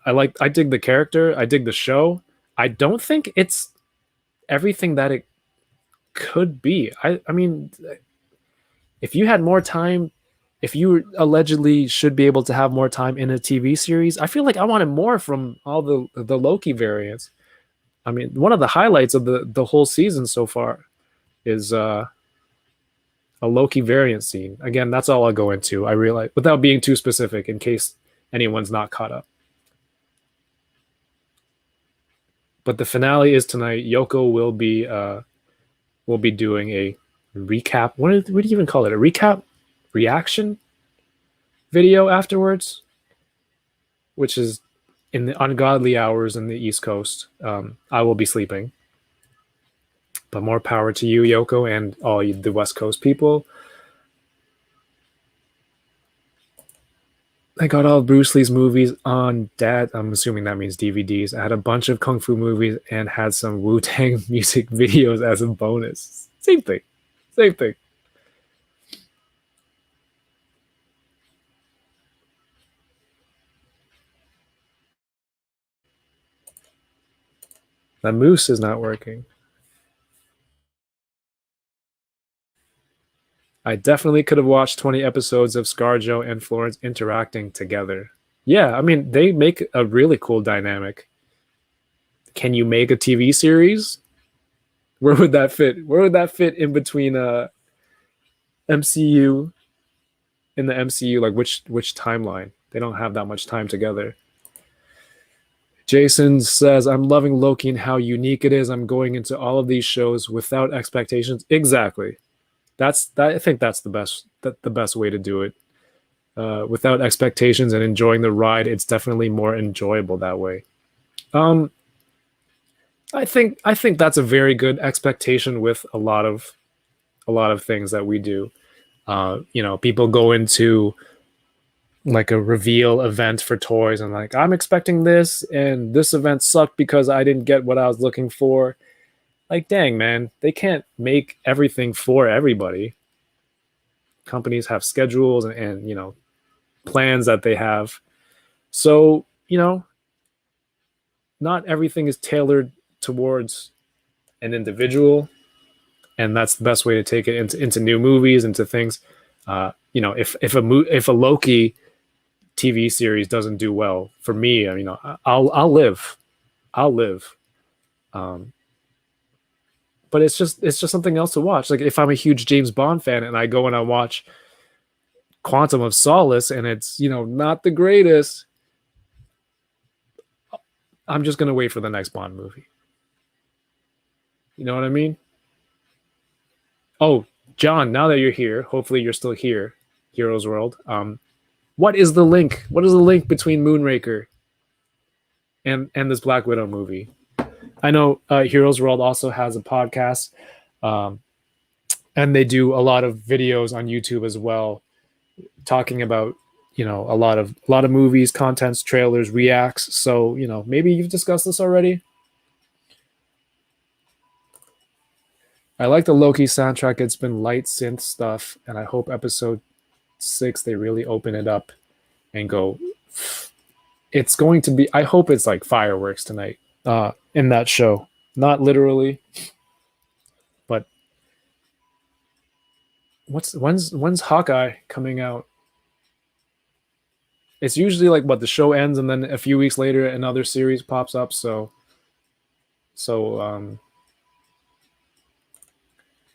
I dig the character. I dig the show. I don't think it's everything that it could be. I mean, if you had more time, if you allegedly should be able to have more time in a TV series, I feel like I wanted more from all the Loki variants. I mean, one of the highlights of the whole season so far is a Loki variant scene. Again, that's all I'll go into. I realize without being too specific, in case anyone's not caught up. But the finale is tonight. Yoko will be doing a recap. What do you even call it? A recap reaction video afterwards, which is in the ungodly hours in the East Coast. I will be sleeping. But more power to you, Yoko, and all the West Coast people. I got all Bruce Lee's movies on Dad. I'm assuming that means DVDs. I had a bunch of Kung Fu movies and had some Wu-Tang music videos as a bonus. Same thing. Same thing. The moose is not working. I definitely could have watched 20 episodes of ScarJo and Florence interacting together. Yeah, I mean, they make a really cool dynamic. Can you make a TV series? Where would that fit? Where would that fit in between MCU in the MCU? Like which timeline? They don't have that much time together. Jason says, I'm loving Loki and how unique it is. I'm going into all of these shows without expectations. Exactly. I think that's the best way to do it. Without expectations and enjoying the ride, it's definitely more enjoyable that way. I think that's a very good expectation with a lot of things that we do. People go into like a reveal event for toys and like, I'm expecting this and this event sucked because I didn't get what I was looking for. Like, dang, man, they can't make everything for everybody. Companies have schedules and plans that they have. So, not everything is tailored towards an individual, and that's the best way to take it into new movies, into things. If a Loki TV series doesn't do well for me, I'll live. But it's just something else to watch. Like if I'm a huge James Bond fan and I go and I watch Quantum of Solace and it's not the greatest, I'm just gonna wait for the next Bond movie. You know what I mean? Oh, John, now that you're here, hopefully you're still here, Heroes World. What is the link? What is the link between Moonraker and this Black Widow movie? I know Heroes World also has a podcast, and they do a lot of videos on YouTube as well, talking about a lot of movies, contents, trailers, reacts. So maybe you've discussed this already. I like the Loki soundtrack. It's been light synth stuff, and I hope episode 6 they really open it up and go. It's going to be. I hope it's like fireworks tonight in that show. Not literally, but when's Hawkeye coming out? It's usually like what the show ends and then a few weeks later another series pops up. So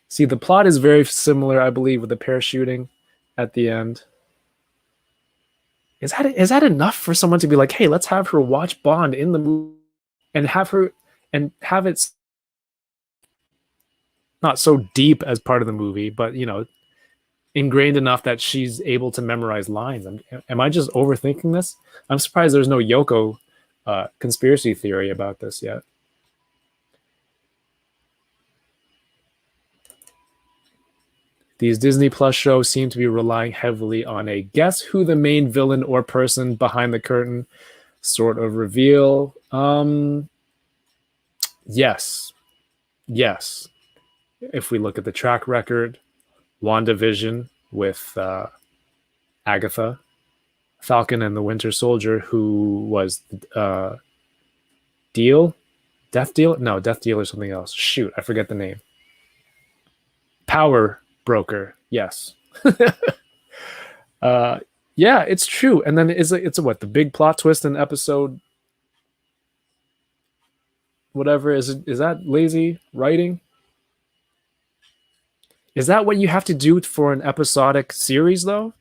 See, the plot is very similar, I believe, with the parachuting at the end. Is that enough for someone to be like, hey, let's have her watch Bond in the movie and have it not so deep as part of the movie, but ingrained enough that she's able to memorize lines. Am I just overthinking this? I'm surprised there's no Yoko conspiracy theory about this yet. These Disney Plus shows seem to be relying heavily on a guess who the main villain or person behind the curtain sort of reveal. Yes. Yes. If we look at the track record, WandaVision with Agatha, Falcon and the Winter Soldier, who was Death Deal? No, Death Deal or something else. Shoot, I forget the name. Power Broker. Yes. Yeah, it's true. And then it's what, the big plot twist in episode whatever is that lazy writing? Is that what you have to do for an episodic series though?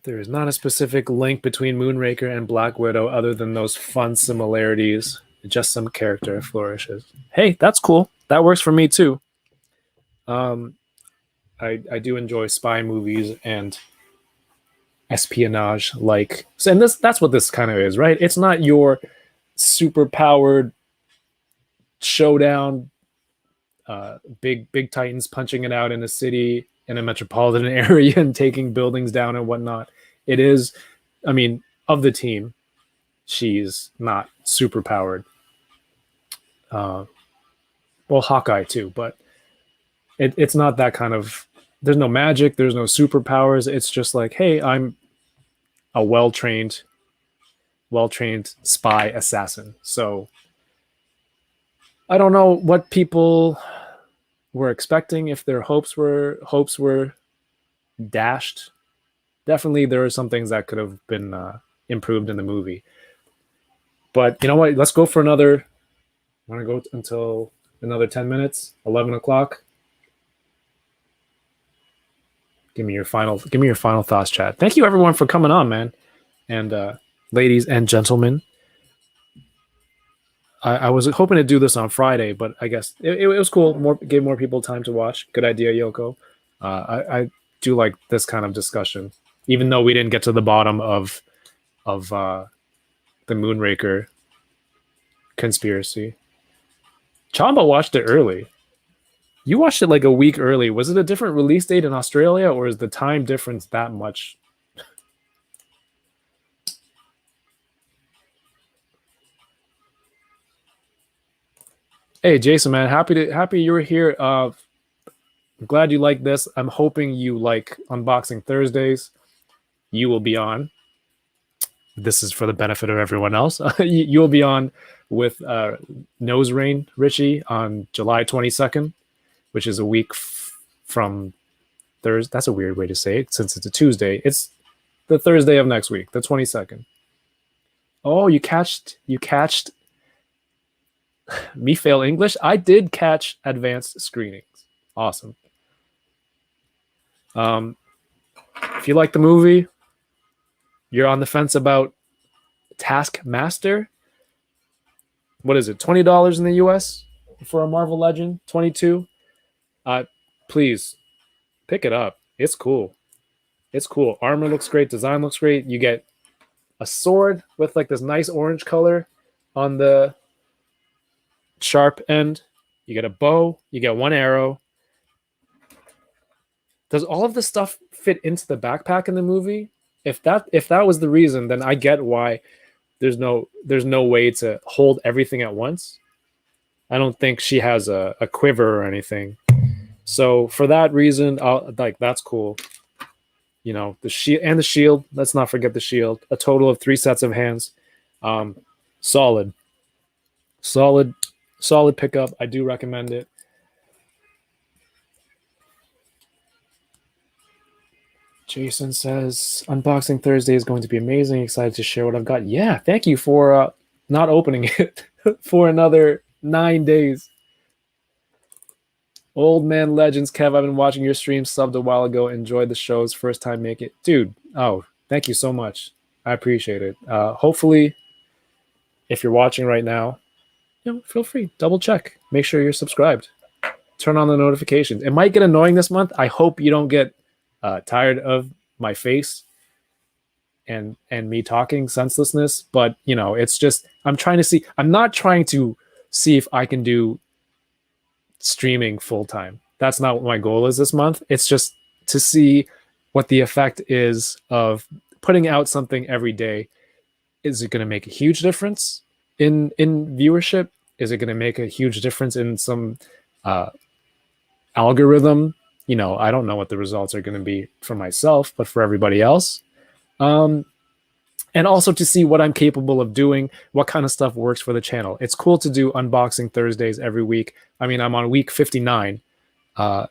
There is not a specific link between Moonraker and Black Widow other than those fun similarities. Just some character flourishes. Hey, that's cool. That works for me too. I do enjoy spy movies and espionage like, and that's what this kind of is, right? It's not your super powered showdown, big titans punching it out in a city in a metropolitan area and taking buildings down and whatnot. It is, I mean, of the team, she's not super powered. Well, Hawkeye too, but it's not that kind of. There's no magic. There's no superpowers. It's just like, hey, I'm a well-trained spy assassin. So I don't know what people were expecting, if their hopes were dashed. Definitely there are some things that could have been improved in the movie. But you know what? Let's go for another. I want to go until another 10 minutes, 11 o'clock. Give me your final thoughts, chat. Thank you everyone for coming on, man. And ladies and gentlemen, I was hoping to do this on Friday, but I guess it was cool. Gave more people time to watch. Good idea, Yoko. I do like this kind of discussion, even though we didn't get to the bottom of the Moonraker conspiracy. Chamba watched it early. You watched it like a week early. Was it a different release date in Australia, or is the time difference that much? Hey, Jason, man, happy you were here. I'm glad you like this. I'm hoping you like Unboxing Thursdays. You will be on. This is for the benefit of everyone else. You'll be on with Nose Rain Richie on July 22nd, which is a week from Thursday. That's a weird way to say it since it's a Tuesday. It's the Thursday of next week, the 22nd. Oh, you catched me fail English. I did catch advanced screenings. Awesome. If you like the movie, you're on the fence about Taskmaster. What is it? $20 in the US for a Marvel Legend? 22. Please pick it up. It's cool. It's cool. Armor looks great. Design looks great. You get a sword with like this nice orange color on the sharp end. You get a bow. You get one arrow. Does all of this stuff fit into the backpack in the movie? If that was the reason, then I get why there's no way to hold everything at once. I don't think she has a quiver or anything. So for that reason, that's cool. You know, the shield. Let's not forget the shield. A total of 3 sets of hands. Solid pickup. I do recommend it. Jason says unboxing Thursday is going to be amazing. Excited to share what I've got. Yeah, thank you for not opening it for another 9 days. Old Man Legends, Kev, I've been watching your stream, subbed a while ago, enjoyed the shows, first time make it. Dude, oh, thank you so much. I appreciate it. Hopefully, if you're watching right now, feel free, double check, make sure you're subscribed, turn on the notifications. It might get annoying this month. I hope you don't get tired of my face and me talking senselessness, but it's just I'm not trying to see if I can do streaming full time. That's not what my goal is this month. It's just to see what the effect is of putting out something every day. Is it going to make a huge difference in viewership? Is it going to make a huge difference in some algorithm? I don't know what the results are going to be for myself, but for everybody else. And also to see what I'm capable of doing, what kind of stuff works for the channel. It's cool to do unboxing Thursdays every week. I mean, I'm on week 59, and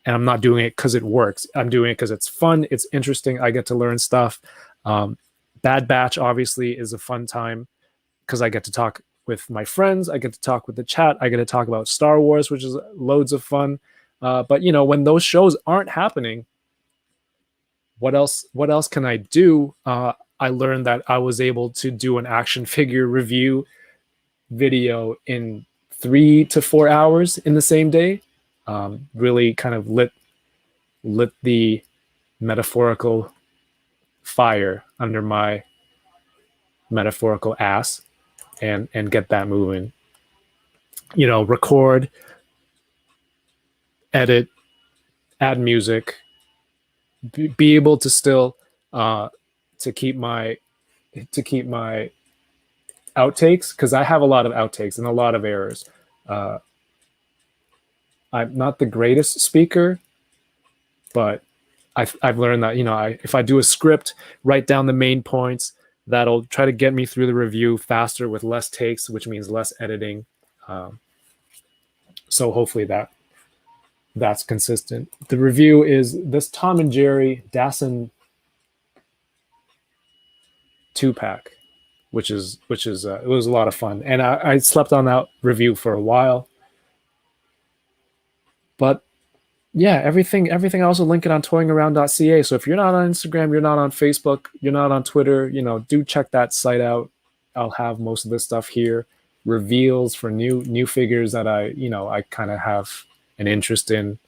I'm not doing it because it works. I'm doing it because it's fun, it's interesting, I get to learn stuff. Bad Batch, obviously, is a fun time because I get to talk with my friends, I get to talk with the chat, I get to talk about Star Wars, which is loads of fun. But when those shows aren't happening, what else can I do? I learned that I was able to do an action figure review video in 3 to 4 hours in the same day. Really kind of lit the metaphorical fire under my metaphorical ass and get that moving. Record, edit, add music, be able to still to keep my outtakes, because I have a lot of outtakes and a lot of errors. I'm not the greatest speaker, but I've learned that if I do a script, write down the main points, that'll try to get me through the review faster with less takes, which means less editing. So hopefully that's consistent. The review is this Tom and Jerry Dassin 2-pack, which is it was a lot of fun, and I slept on that review for a while. But yeah, everything I also link it on toyingaround.ca. So if you're not on Instagram, you're not on Facebook, you're not on Twitter, do check that site out. I'll have most of this stuff here. Reveals for new figures that I kind of have an interest in.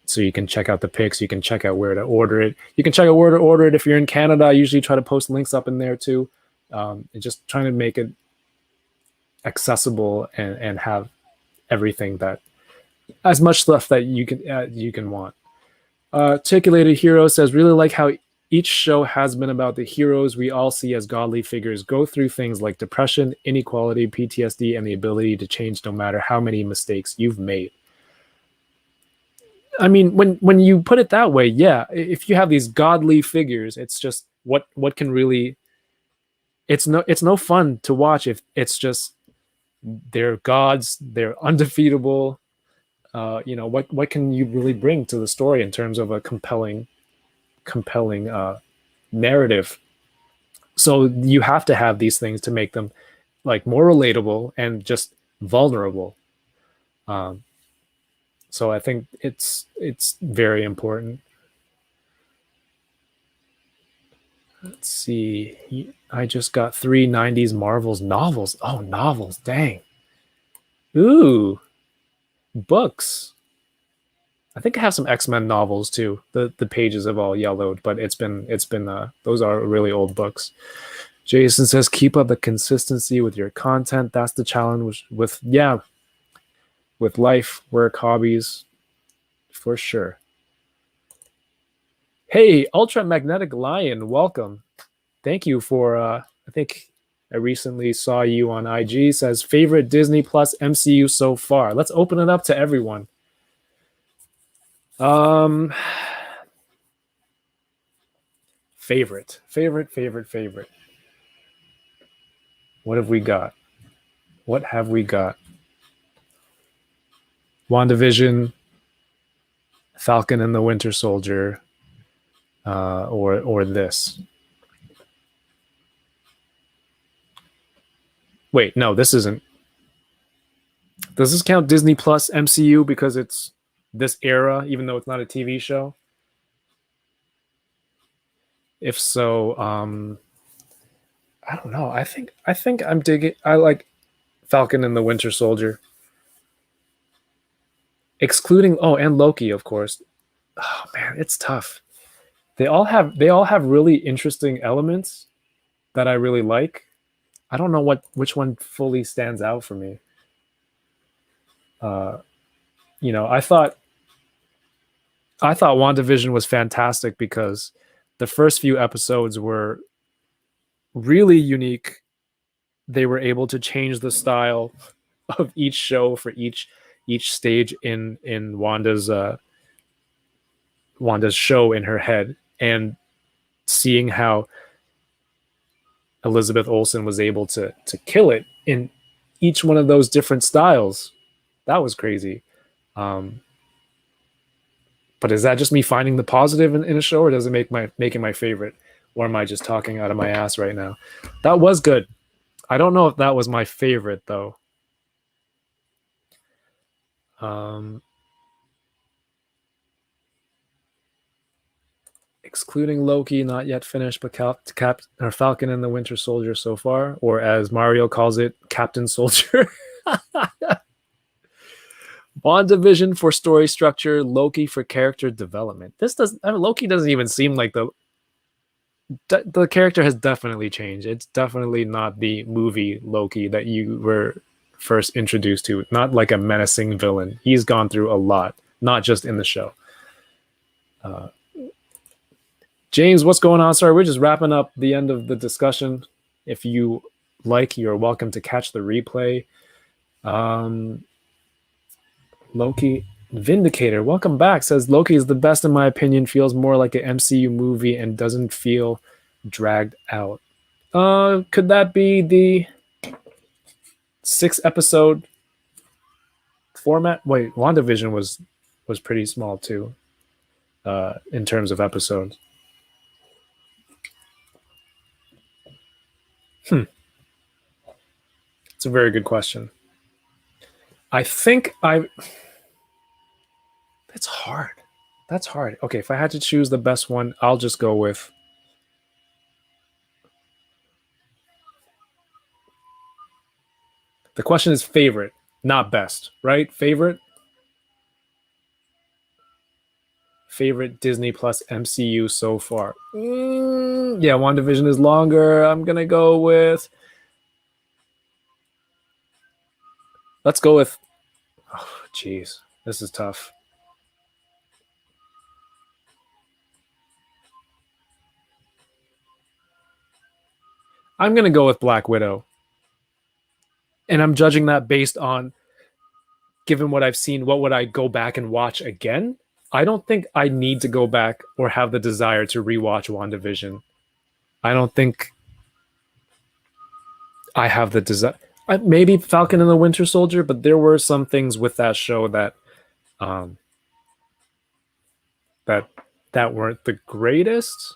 So you can check out the pics. You can check out where to order it. You can check out where to order it if you're in Canada. I usually try to post links up in there too. And just trying to make it accessible and have everything that as much stuff that you can want. Articulated Hero says, really like how each show has been about the heroes we all see as godly figures go through things like depression, inequality, PTSD, and the ability to change no matter how many mistakes you've made. I mean, when you put it that way, yeah, if you have these godly figures, it's just what can really, it's no fun to watch if it's just they're gods, they're undefeatable. What can you really bring to the story in terms of a compelling narrative? So you have to have these things to make them like more relatable and just vulnerable. So I think it's very important. Let's see. I just got 3 90s Marvels novels. Oh, novels. Dang. Ooh. Books. I think I have some X-Men novels too. The pages have all yellowed, but it's been those are really old books. Jason says, keep up the consistency with your content. That's the challenge with life, work, hobbies, for sure. Hey, Ultra Magnetic Lion, welcome. Thank you for I think I recently saw you on IG. Says favorite Disney Plus MCU so far. Let's open it up to everyone. Favorite. What have we got? WandaVision, Falcon and the Winter Soldier, or this. Wait, no, this isn't. Does this count Disney Plus MCU because it's this era, even though it's not a TV show? If so, I don't know. I think I'm digging. I like Falcon and the Winter Soldier, excluding and Loki, of course. Oh man, it's tough. They all have really interesting elements that I really like. I don't know which one fully stands out for me. Uh, I thought WandaVision was fantastic because the first few episodes were really unique. They were able to change the style of each show for each stage in Wanda's show in her head, and seeing how Elizabeth Olsen was able to kill it in each one of those different styles, that was crazy. Um, but is that just me finding the positive in a show, or does it make it my favorite? Or am I just talking out of my ass right now? That was good. I don't know if that was my favorite though. Um, Excluding Loki, not yet finished, but Falcon and the Winter Soldier so far, or as Mario calls it, Captain Soldier. WandaVision for story structure, Loki for character development. Loki doesn't even seem like the character has definitely changed. It's definitely not the movie Loki that you were first introduced to. Not like a menacing villain. He's gone through a lot, not just in the show. Uh, James, what's going on? Sorry, we're just wrapping up the end of the discussion. If you like, you're welcome to catch the replay. Loki Vindicator, welcome back. Says Loki is the best in my opinion. Feels more like an MCU movie and doesn't feel dragged out. Could that be the 6-episode format? Wait, WandaVision was pretty small too, in terms of episodes. It's a very good question. I think That's hard. That's hard. Okay, if I had to choose the best one, I'll just go with. The question is favorite, not best, right? Favorite? Favorite Disney Plus MCU so far? Yeah, WandaVision is longer. I'm going to go with. Let's go with. Oh, jeez. This is tough. I'm going to go with Black Widow. And I'm judging that based on, given what I've seen, what would I go back and watch again? I don't think I need to go back or have the desire to rewatch WandaVision. I don't think I have the desire. Maybe Falcon and the Winter Soldier, but there were some things with that show that that weren't the greatest.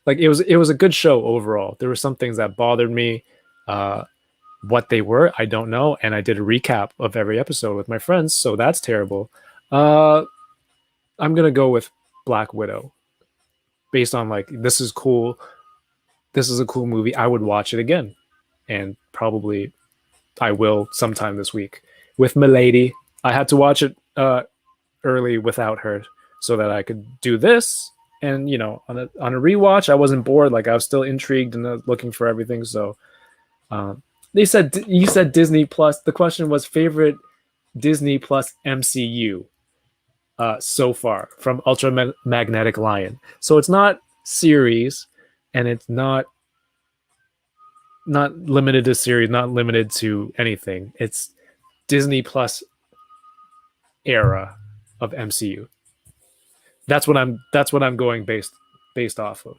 Like it was a good show overall. There were some things that bothered me. What they were, I don't know. And I did a recap of every episode with my friends, so that's terrible. I'm gonna go with Black Widow, based on like this is cool. This is a cool movie. I would watch it again, and probably I will sometime this week with Milady. I had to watch it early without her so that I could do this. And on a rewatch, I wasn't bored. Like I was still intrigued and looking for everything. So you said Disney Plus. The question was favorite Disney Plus MCU so far from Ultramagnetic Lion. So it's not series, and it's not limited to series, not limited to anything. It's Disney Plus era of MCU. That's what I'm going based off of.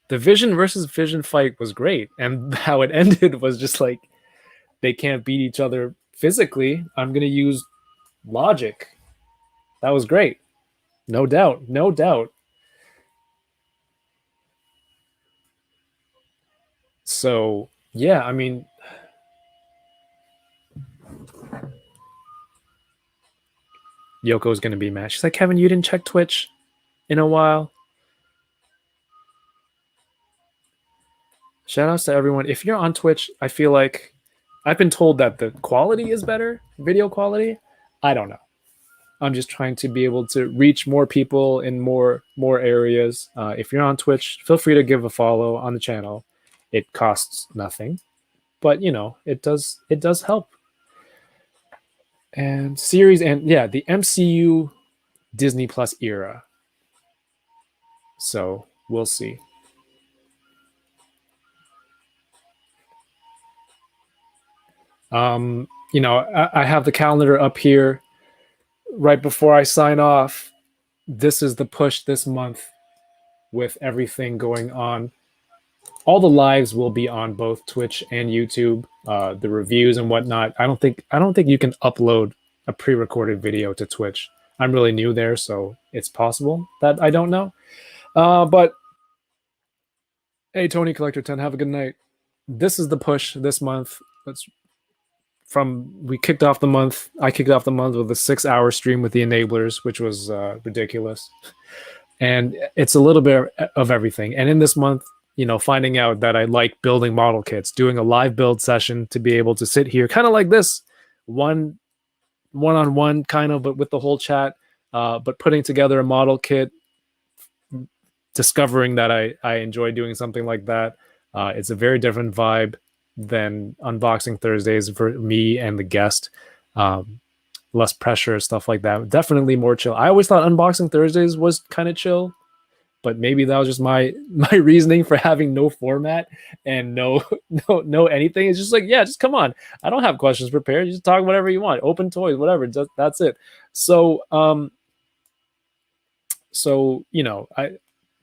The Vision versus Vision fight was great, and how it ended was just like they can't beat each other physically. I'm gonna use logic. That was great, no doubt. So yeah, I mean, Yoko's gonna be mad. She's like, Kevin, you didn't check Twitch in a while. Shout outs to everyone. If you're on Twitch, I feel like I've been told that the quality is better, video quality. I don't know. I'm just trying to be able to reach more people in more areas. If you're on Twitch, feel free to give a follow on the channel. It costs nothing, but you know it does help. And series and yeah, the MCU Disney Plus era. So we'll see. You know, I have the calendar up here right before I sign off. This is the push this month with everything going on. All the lives will be on both Twitch and YouTube. The reviews and whatnot. I don't think you can upload a pre-recorded video to Twitch. I'm really new there, so it's possible that I don't know. But hey, Tony Collector 10, have a good night. This is the push this month. We kicked off the month. I kicked off the month with a 6-hour stream with the Enablers, which was ridiculous. And it's a little bit of everything. And in this month, you know, finding out that I like building model kits, doing a live build session to be able to sit here, kind of like this, one-on-one kind of, but with the whole chat, but putting together a model kit, discovering that I enjoy doing something like that. It's a very different vibe than Unboxing Thursdays for me and the guest. Less pressure, stuff like that. Definitely more chill. I always thought Unboxing Thursdays was kind of chill, but maybe that was just my reasoning for having no format and no anything. It's just like, yeah, just come on. I don't have questions prepared. You just talk whatever you want. Open toys, whatever. That's it. So you know,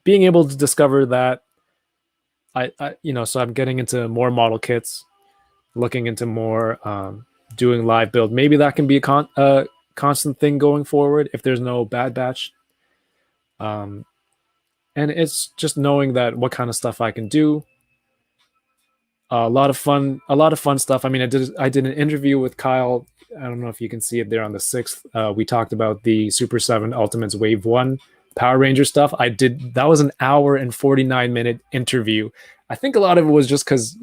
being able to discover that I you know, so I'm getting into more model kits, looking into more, doing live build. Maybe that can be a constant thing going forward if there's no Bad Batch. And it's just knowing that what kind of stuff I can do. A lot of fun stuff. I mean, I did an interview with Kyle. I don't know if you can see it there on the 6th. We talked about the Super 7 Ultimates Wave 1 Power Ranger stuff. That was an hour and 49-minute interview. I think a lot of it was just because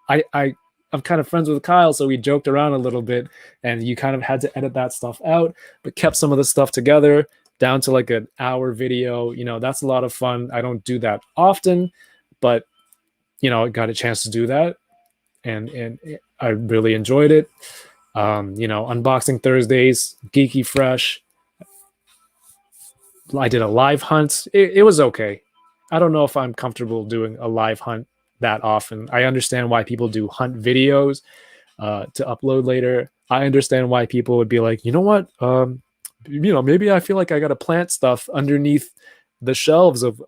I'm kind of friends with Kyle, so we joked around a little bit, and you kind of had to edit that stuff out, but kept some of the stuff together down to like an hour video. You know, that's a lot of fun. I don't do that often, but you know, I got a chance to do that, and I really enjoyed it. You know, Unboxing Thursdays, Geeky Fresh. I did a live hunt. It was okay. I don't know if I'm comfortable doing a live hunt that often. I understand why people do hunt videos to upload later. I understand why people would be like, you know what? You know, maybe I feel like I got to plant stuff underneath the shelves of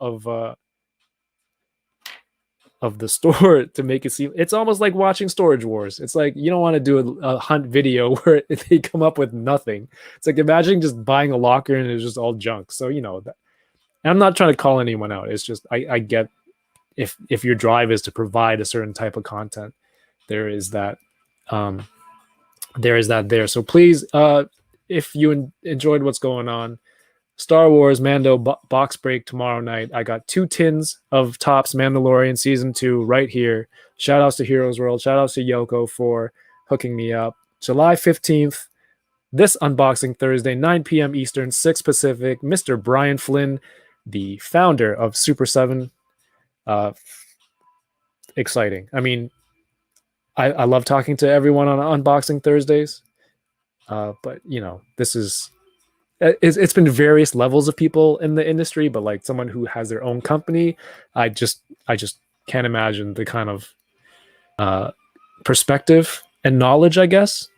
the store to make it seem. It's almost like watching Storage Wars. It's like you don't want to do a hunt video where they come up with nothing. It's like imagine just buying a locker and it's just all junk. So you know that. And I'm not trying to call anyone out. It's just I get if your drive is to provide a certain type of content, there is that there. So please, if you enjoyed what's going on, Star Wars Mando box break tomorrow night. I got 2 tins of Topps Mandalorian Season 2 right here. Shout outs to Heroes World. Shout outs to Yoko for hooking me up. July 15th, this Unboxing Thursday, 9 p.m. Eastern, 6 Pacific. Mr. Brian Flynn, the founder of Super 7. Exciting. I mean, I love talking to everyone on Unboxing Thursdays. But, you know, it's been various levels of people in the industry, but like someone who has their own company, I just can't imagine the kind of perspective and knowledge, I guess,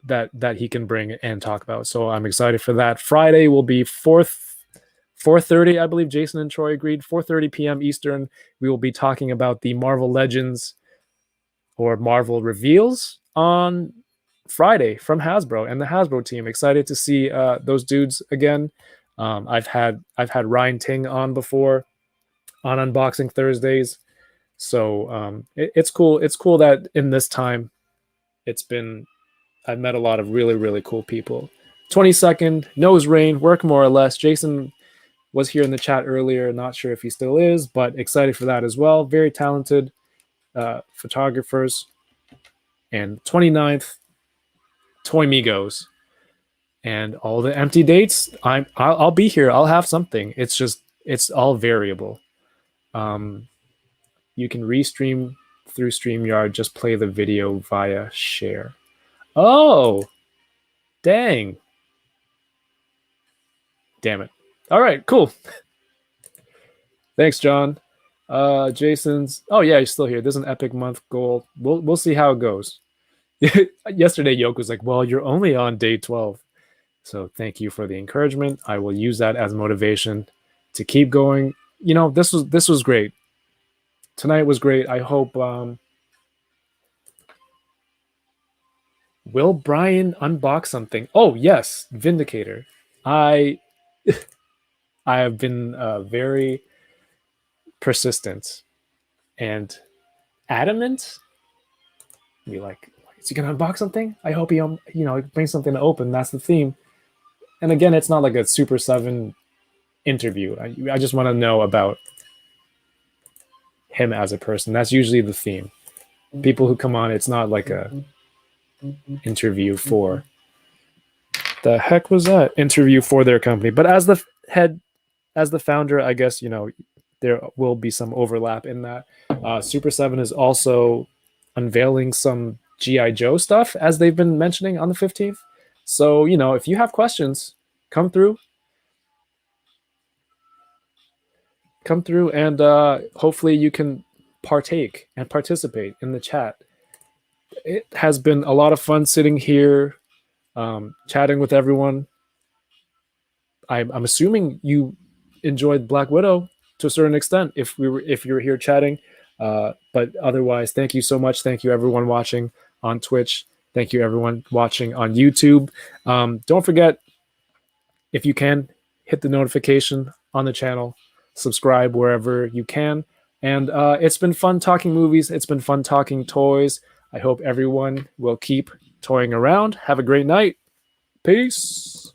that he can bring and talk about. So I'm excited for that. Friday will be 4:30, I believe Jason and Troy agreed, 4:30 p.m. Eastern. We will be talking about the Marvel Legends or Marvel Reveals on Friday from Hasbro and the Hasbro team. Excited to see those dudes again. I've had Ryan Ting on before on Unboxing Thursdays. So it's cool. It's cool that in this time, I've met a lot of really, really cool people. 22nd, Nose Rain, Work More or Less. Jason was here in the chat earlier. Not sure if he still is, but excited for that as well. Very talented photographers. And 29th, Toy Migos. And all the empty dates, I'll be here. I'll have something. It's all variable. You can restream through StreamYard. Just play the video via share. Oh, dang. Damn it. All right, cool. Thanks, John. Jason's. Oh yeah, he's still here. There's an epic month goal. We'll see how it goes. Yesterday, Yoke was like, "Well, you're only on day 12." So thank you for the encouragement. I will use that as motivation to keep going. You know, this was great. Tonight was great. I hope. Will Brian unbox something? Oh yes, Vindicator. I have been very persistent and adamant. Be like, is he gonna unbox something? I hope he brings something to open. That's the theme. And again, it's not like a Super 7 interview. I just want to know about him as a person. That's usually the theme. People who come on, it's not like a interview for the heck was that interview for their company. But as the head, as the founder, I guess there will be some overlap in that. Super 7 is also unveiling some G.I. Joe stuff, as they've been mentioning, on the 15th. So, if you have questions, come through. And hopefully you can partake and participate in the chat. It has been a lot of fun sitting here, chatting with everyone. I'm assuming you enjoyed Black Widow to a certain extent if you were here chatting. But otherwise, thank you so much. Thank you everyone watching on Twitch. Thank you everyone watching on YouTube. Don't forget, if you can, hit the notification on the channel, subscribe wherever you can. And it's been fun talking movies. It's been fun talking toys. I hope everyone will keep toying around. Have a great night. Peace.